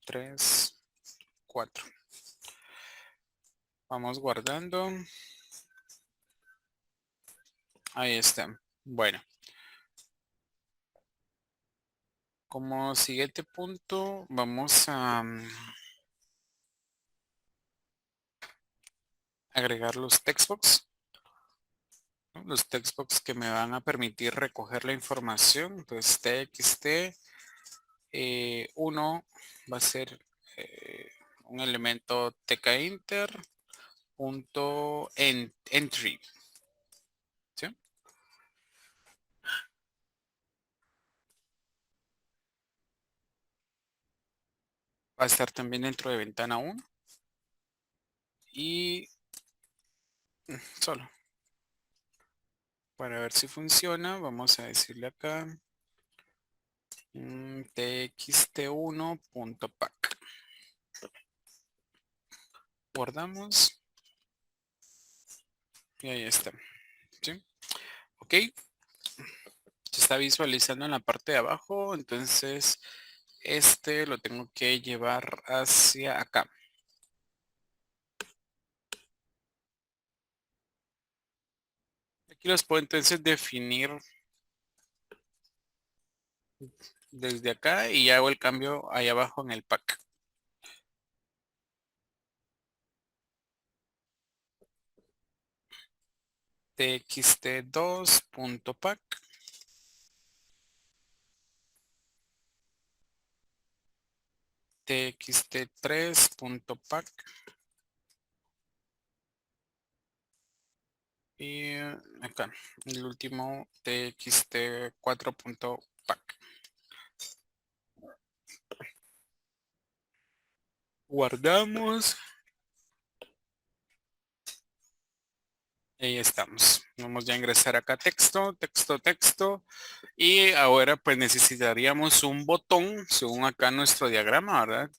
3, 4. Vamos guardando. Ahí está. Bueno. Como siguiente punto, vamos a agregar los textbox. ¿No? Los textbox que me van a permitir recoger la información. Entonces, txt 1 va a ser un elemento tkinter punto entry. ¿Sí? Va a estar también dentro de ventana 1. Y solo. Para ver si funciona, vamos a decirle acá txt1.pack. Guardamos. Y ahí está. ¿Sí? Ok. Se está visualizando en la parte de abajo. Entonces, este lo tengo que llevar hacia acá. Aquí los puedo entonces definir desde acá y hago el cambio ahí abajo en el pack. txt2.pack. txt3.pack. Y acá, el último txt4.pack. Guardamos. Ahí estamos. Vamos ya a ingresar acá texto, texto, texto. Y ahora pues necesitaríamos un botón, según acá nuestro diagrama, ¿verdad?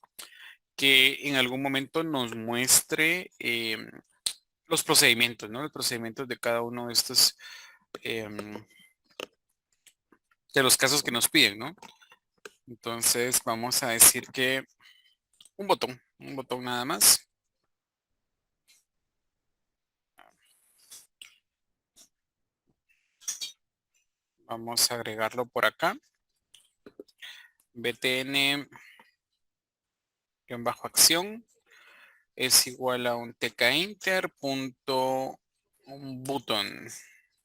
Que en algún momento nos muestre los procedimientos, ¿no? Los procedimientos de cada uno de estos, de los casos que nos piden, ¿no? Entonces vamos a decir que un botón nada más. Vamos a agregarlo por acá. btn-acción es igual a un tkinter punto un button.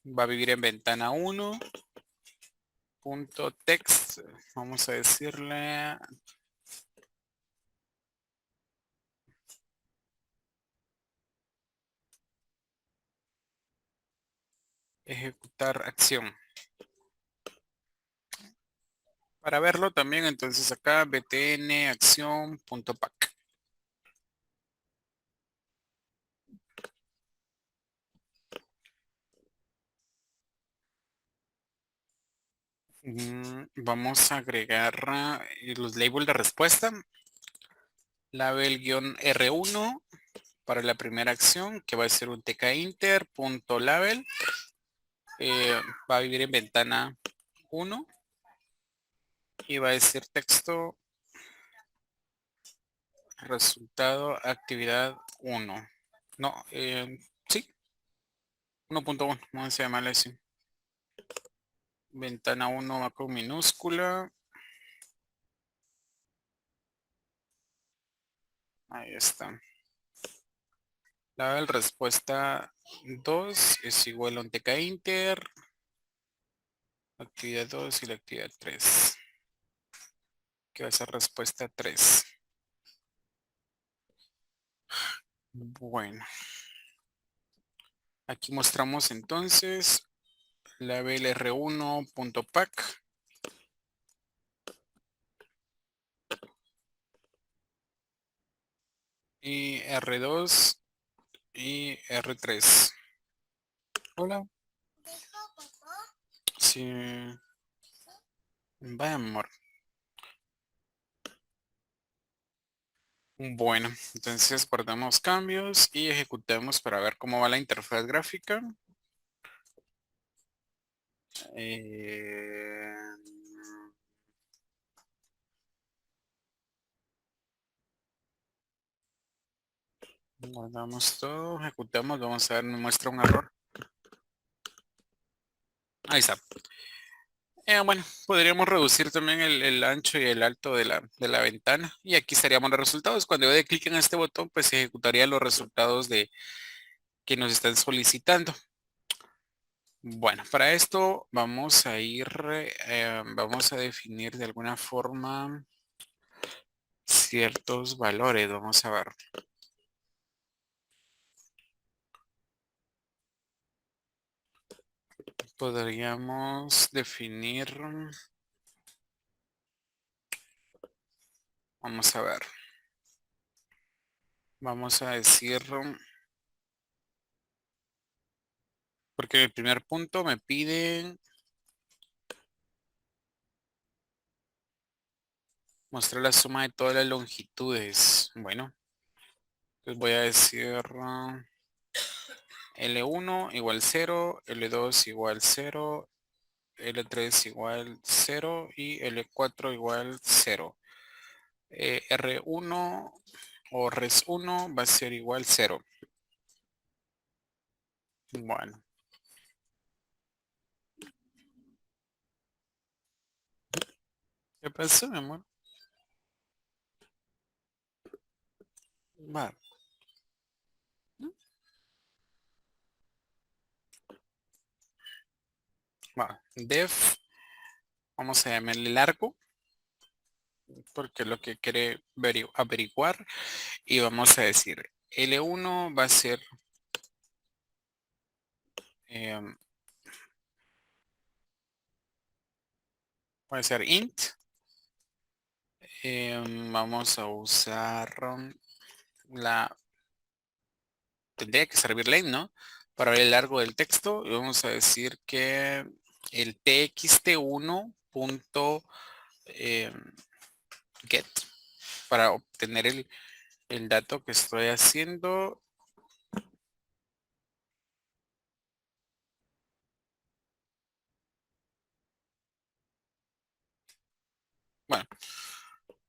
Va a vivir en ventana 1. Punto text. Vamos a decirle ejecutar acción. Para verlo también, entonces acá btn acción.pack. Vamos a agregar los labels de respuesta. Label-R1 para la primera acción, que va a ser un tkinter.label. Va a vivir en ventana 1 y va a decir texto Resultado, actividad uno. No, sí, 1.1. Vamos a llamarle así. Ventana uno macro minúscula. Ahí está. La respuesta 2 es igual a un TK Inter. Actividad 2 y la actividad 3. ¿Qué va a ser respuesta 3? Bueno, aquí mostramos entonces la BLR1.pack y R2 y R3. Hola. Sí, vaya amor. Bueno, entonces guardamos cambios y ejecutemos para ver cómo va la interfaz gráfica. Eh, Guardamos todo, ejecutamos, vamos a ver, me muestra un error. Ahí está. Bueno, podríamos reducir también el ancho y el alto de la ventana. Y aquí estaríamos los resultados. Cuando yo dé clic en este botón, pues se ejecutaría los resultados de que nos están solicitando. Bueno, para esto vamos a ir, vamos a definir de alguna forma ciertos valores. Vamos a ver. Podríamos definir, vamos a ver. Vamos a decir, porque en el primer punto me piden mostrar la suma de todas las longitudes. Bueno, entonces voy a decir L1 igual 0, L2 igual 0, L3 igual 0 y L4 igual 0. R1 o res1 va a ser igual 0. Bueno, ¿qué pasó, mi amor? Va, va. Def, vamos a llamarle largo, porque es lo que quiere averiguar. Y vamos a decir, L1 va a ser, em, puede ser int. Vamos a usar la, tendría que servir len, ¿no? Para ver el largo del texto. Y vamos a decir que el txt1 punto get para obtener el dato que estoy haciendo. Bueno,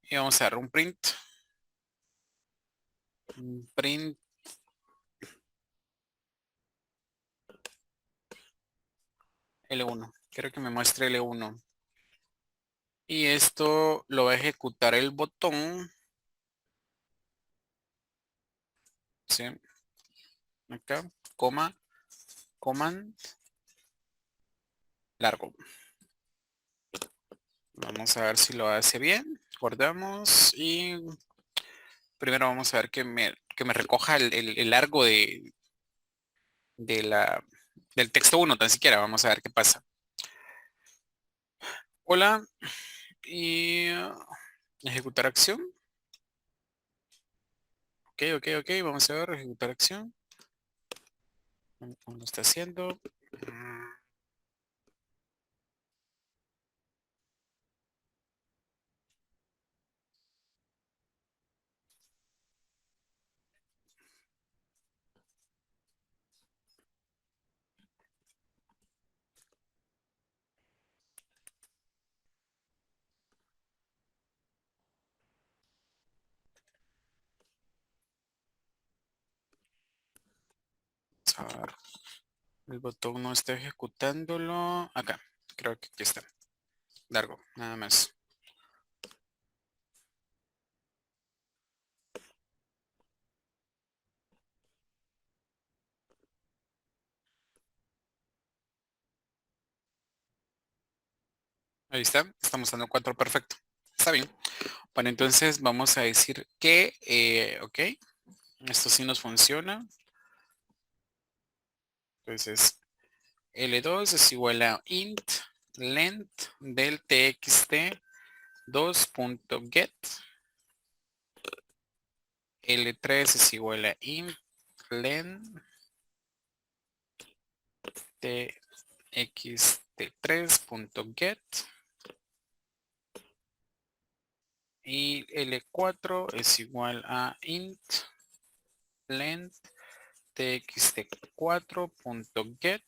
y vamos a dar un print. Un print L1. Quiero que me muestre L1. Y esto lo va a ejecutar el botón. ¿Sí? Acá, coma, command, largo. Vamos a ver si lo hace bien. Guardamos y primero vamos a ver que me recoja el largo de la, del texto uno, tan siquiera. Vamos a ver qué pasa. Hola y ejecutar acción. Ok, ok, ok. Vamos a ver, ejecutar acción. ¿Cómo lo está haciendo? Mm, Vamos a ver. El botón no está ejecutándolo. Acá. Creo que aquí está. Largo, nada más. Ahí está. Estamos dando 4 perfecto. Está bien. Bueno, entonces vamos a decir que, ok, esto sí nos funciona. Entonces, L2 es igual a int length del txt 2.get. L3 es igual a int length txt3.get. Y L4 es igual a int length txt4.get.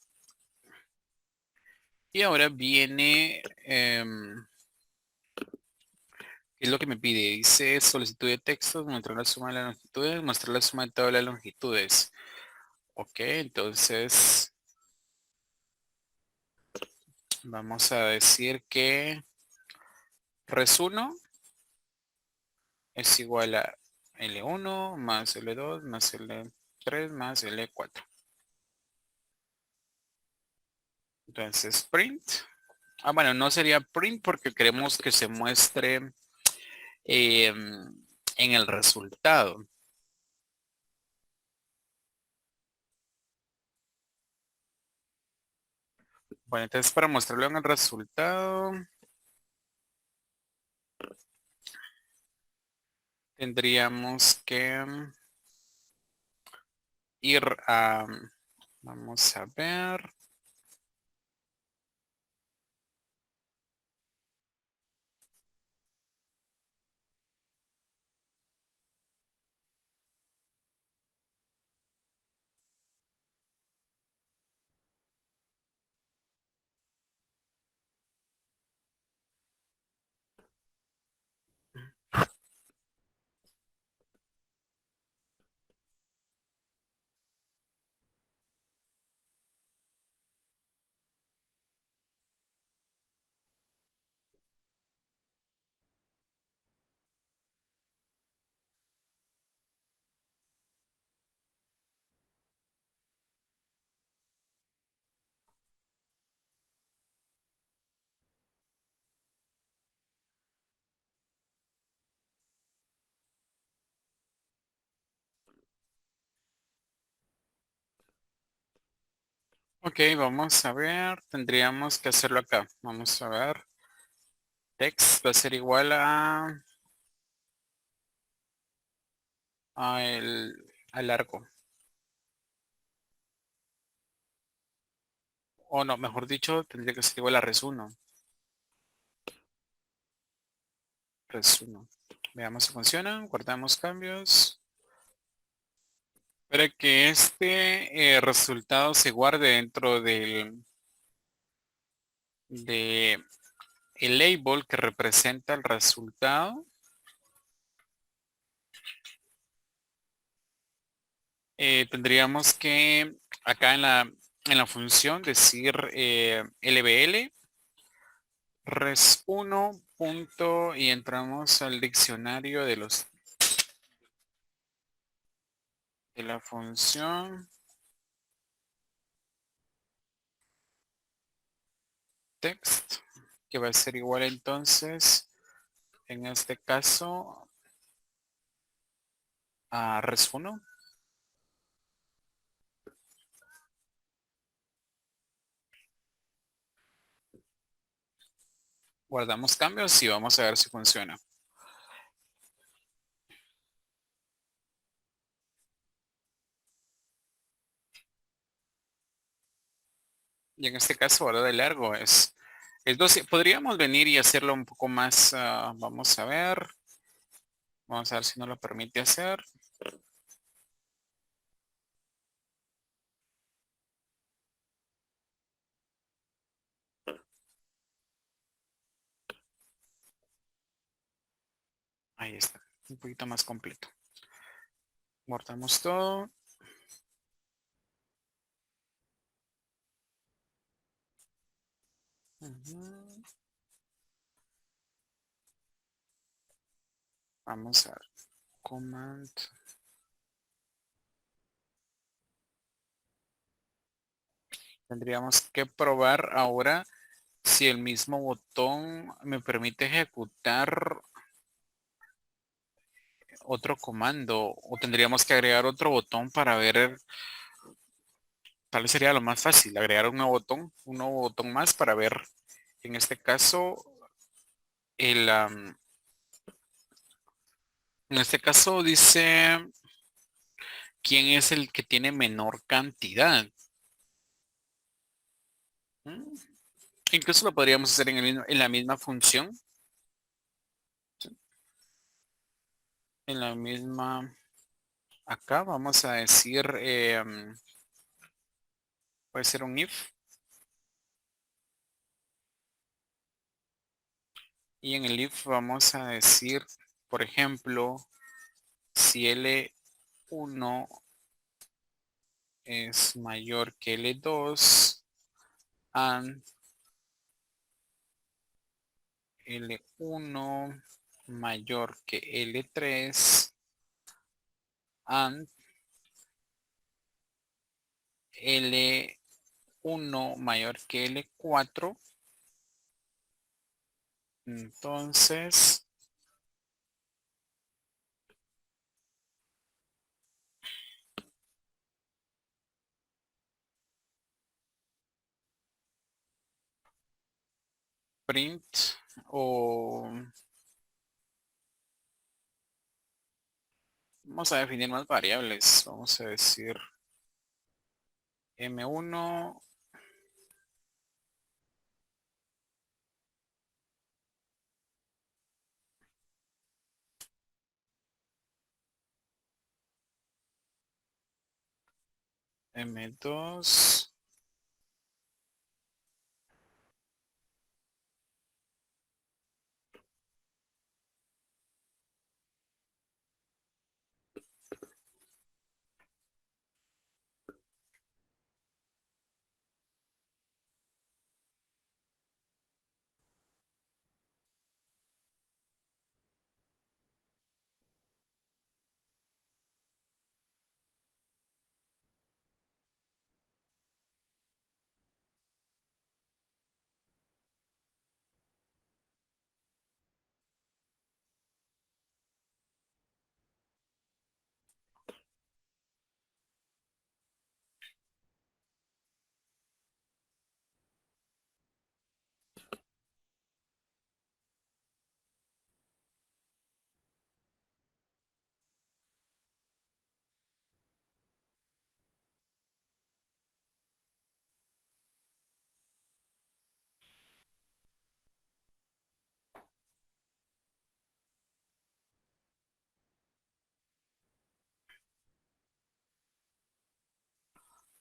Y ahora viene, ¿qué es lo que me pide? Dice solicitud de textos, mostrar la suma de las longitudes, mostrar la suma de todas las longitudes. Ok, entonces vamos a decir que res1 es igual a L1 más L2 más L3 más L4. Entonces print. Bueno, no sería print porque queremos que se muestre en el resultado. Bueno, entonces para mostrarlo en el resultado tendríamos que ir a, vamos a ver. Ok, vamos a ver. Tendríamos que hacerlo acá. Vamos a ver. Text va a ser igual a al largo. O no, mejor dicho, tendría que ser igual a res1. Res1. Veamos si funciona. Guardamos cambios. Para que este resultado se guarde dentro de el label que representa el resultado, tendríamos que acá en la función decir lbl res1 punto y entramos al diccionario de la función text, que va a ser igual entonces en este caso a res1. Guardamos cambios y vamos a ver si funciona. Y en este caso, ahora de largo es 12. Podríamos venir y hacerlo un poco más, vamos a ver. Vamos a ver si nos lo permite hacer. Ahí está, un poquito más completo. Guardamos todo. Ujú. Vamos a ver. Command. Tendríamos que probar ahora si el mismo botón me permite ejecutar otro comando o tendríamos que agregar otro botón para ver, tal vez sería lo más fácil, agregar un nuevo botón más para ver, en este caso, el, en este caso dice quién es el que tiene menor cantidad. ¿Mm? Incluso lo podríamos hacer en la misma función, en la misma, acá vamos a decir, puede ser un if, y en el if vamos a decir, por ejemplo, si L1 es mayor que L2 and L1 mayor que L3 and L1 mayor que L4, entonces print o vamos a definir más variables. Vamos a decir M1, M2,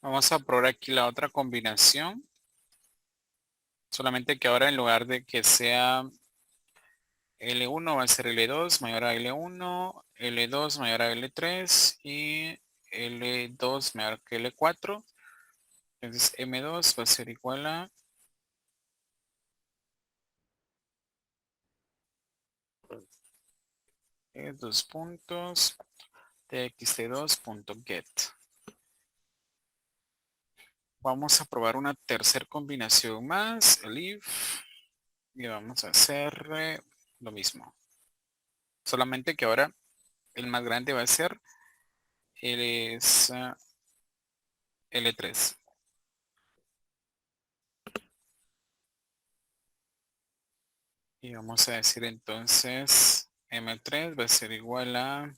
vamos a probar aquí la otra combinación, solamente que ahora en lugar de que sea L1 va a ser L2 mayor a L1, L2 mayor a L3 y L2 mayor que L4. Entonces M2 va a ser igual a dos puntos txt2.get. Vamos a probar una tercera combinación más, el if, y vamos a hacer lo mismo. Solamente que ahora el más grande va a ser L3. Y vamos a decir entonces M3 va a ser igual a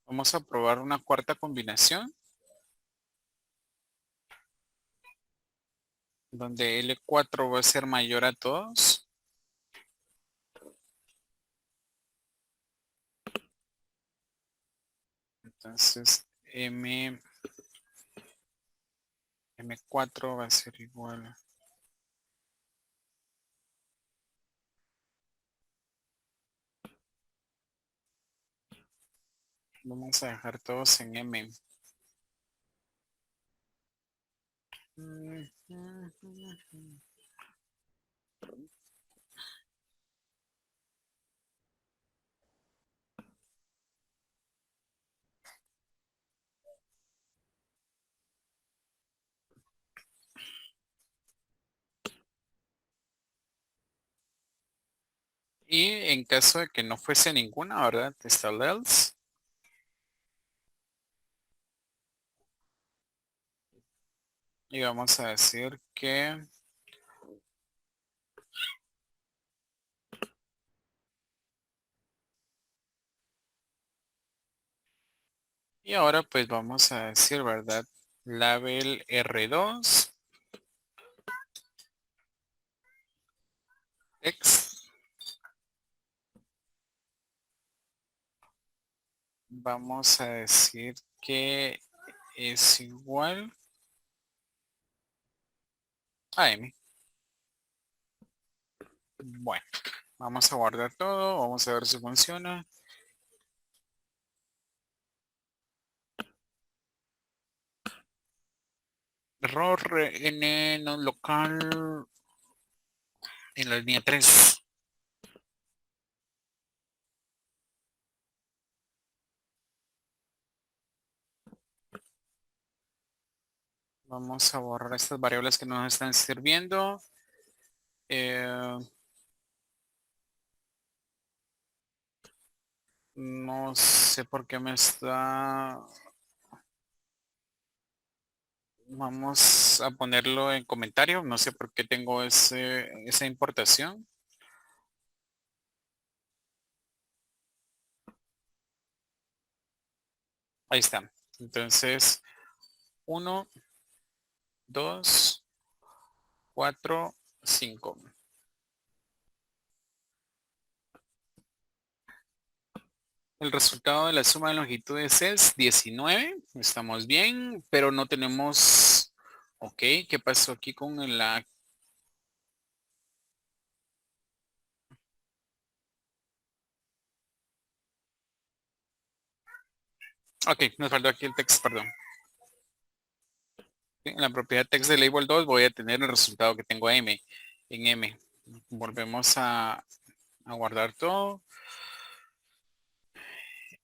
vamos a probar una cuarta combinación donde L4 va a ser mayor a todos. Entonces M4 va a ser igual Vamos a dejar todos en M. Y en caso de que no fuese ninguna, ¿verdad? Está el else. Y vamos a decir que y ahora pues vamos a decir, ¿verdad? Label R2, X. Vamos a decir que es igual a M. Bueno, vamos a guardar todo, vamos a ver si funciona. Error en no local en la línea 3. Vamos a borrar estas variables que no nos están sirviendo. Eh, no sé por qué me está... Vamos a ponerlo en comentario. No sé por qué tengo esa importación. Ahí está. Entonces, 1, 2, 4, 5. El resultado de la suma de longitudes es 19. Estamos bien, pero no tenemos... Ok, ¿qué pasó aquí con la... Ok, nos faltó aquí el text, perdón. En la propiedad text de label 2 voy a tener el resultado que tengo en M. Volvemos a guardar todo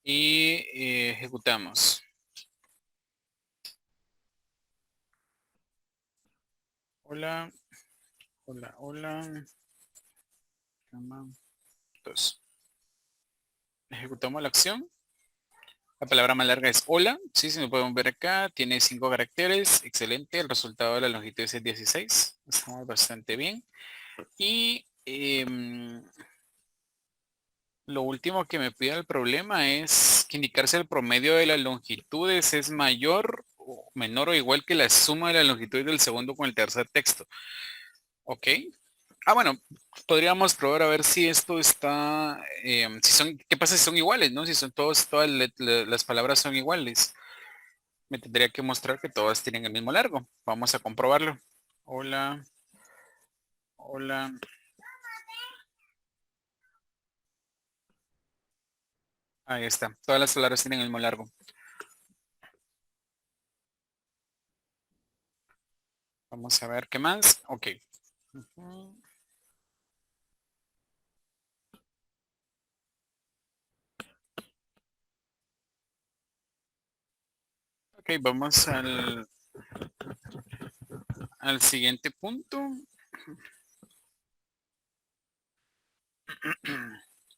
y ejecutamos. Hola, hola, hola. Cama, 2. Ejecutamos la acción. La palabra más larga es hola. Sí, si me podemos ver acá, tiene 5 caracteres. Excelente. El resultado de la longitud es 16. Estamos bastante bien. Y lo último que me pide el problema es que indicar si el promedio de las longitudes es mayor o menor o igual que la suma de la longitud del segundo con el tercer texto. ¿Ok? Ah, bueno, podríamos probar a ver si esto está, si son, ¿qué pasa si son iguales, no? Si son todas las palabras son iguales. Me tendría que mostrar que todas tienen el mismo largo. Vamos a comprobarlo. Hola, hola. Ahí está. Todas las palabras tienen el mismo largo. Vamos a ver qué más. Ok. Ujú. Ok, vamos al siguiente punto.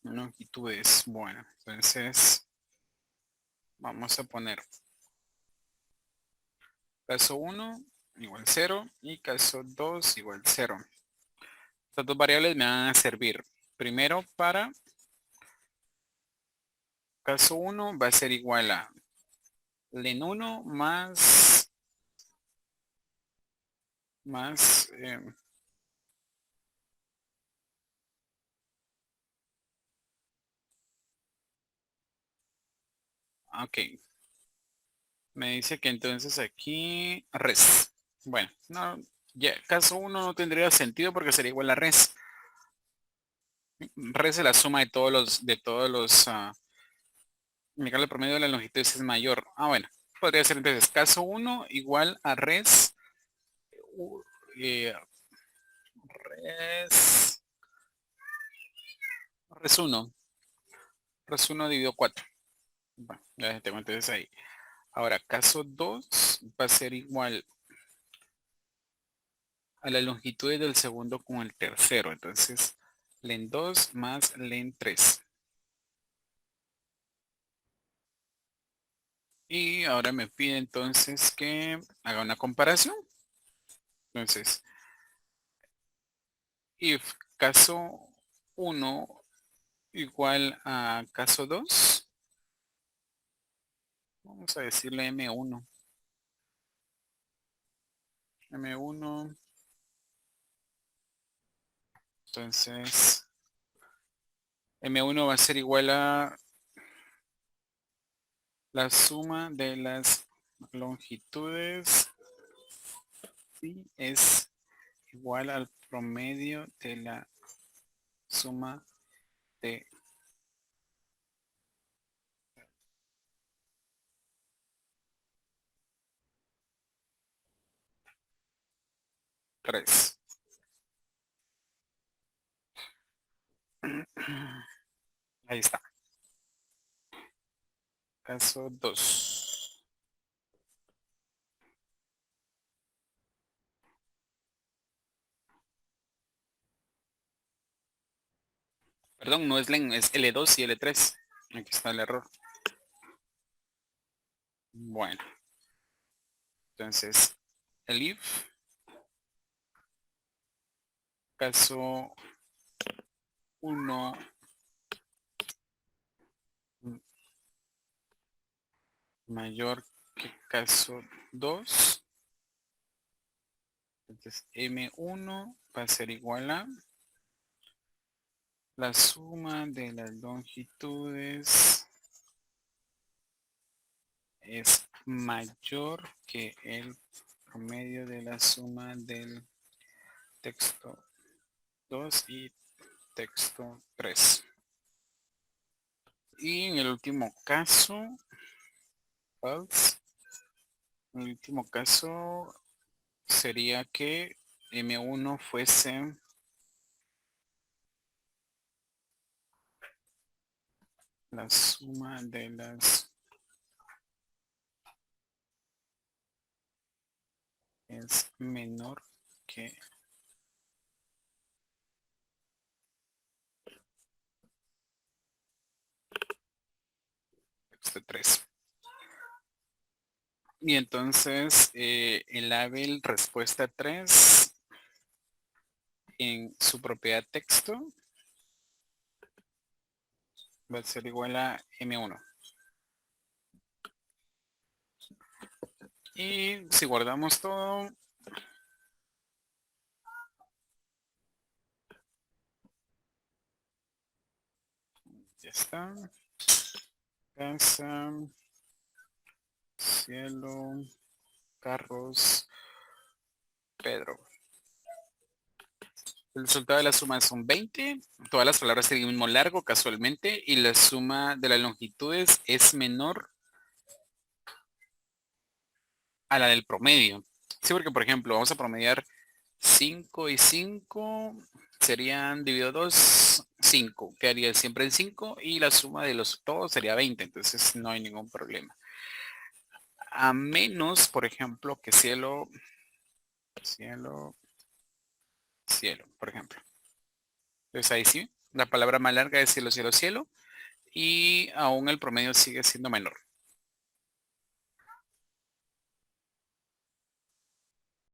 Longitudes. Bueno, entonces vamos a poner caso uno igual cero y caso 2 igual cero. Estas dos variables me van a servir. Primero para caso uno va a ser igual a len uno más ok. Me dice que entonces aquí res. Bueno, no, ya caso uno no tendría sentido porque sería igual a res. Res es la suma de todos los indicar el promedio de la longitud es mayor. Ah, bueno, podría ser entonces caso 1 igual a u- eh, res, res 1. Res 1 dividido 4. Bueno, ya tengo entonces ahí. Ahora, caso 2 va a ser igual a la longitud del segundo con el tercero. Entonces, len 2 más len 3. Y ahora me pide entonces que haga una comparación. Entonces, if caso 1 igual a caso 2, vamos a decirle M1. M1, entonces M1 va a ser igual a la suma de las longitudes y es igual al promedio de la suma de 3. Ahí está. Caso 2. Perdón, no es len, es L2 y L3. Aquí está el error. Bueno, entonces el if caso 1 mayor que caso 2. Entonces M1 va a ser igual a la suma de las longitudes es mayor que el promedio de la suma del texto 2 y texto 3. Y en el último caso, false, en el último caso sería que M1 fuese la suma de las es menor que texto 3. Y entonces el label respuesta 3 en su propiedad texto va a ser igual a M1. Y si guardamos todo, ya está. Casa, cielo, carros, Pedro. El resultado de la suma son 20. Todas las palabras tienen el mismo largo casualmente y la suma de las longitudes es menor a la del promedio. Sí, porque por ejemplo vamos a promediar 5 y 5 serían dividido 2, 5. Quedaría siempre en 5 y la suma de los todos sería 20. Entonces no hay ningún problema. A menos, por ejemplo, que cielo, cielo, cielo, por ejemplo. Entonces ahí sí, la palabra más larga es cielo, cielo, cielo. Y aún el promedio sigue siendo menor.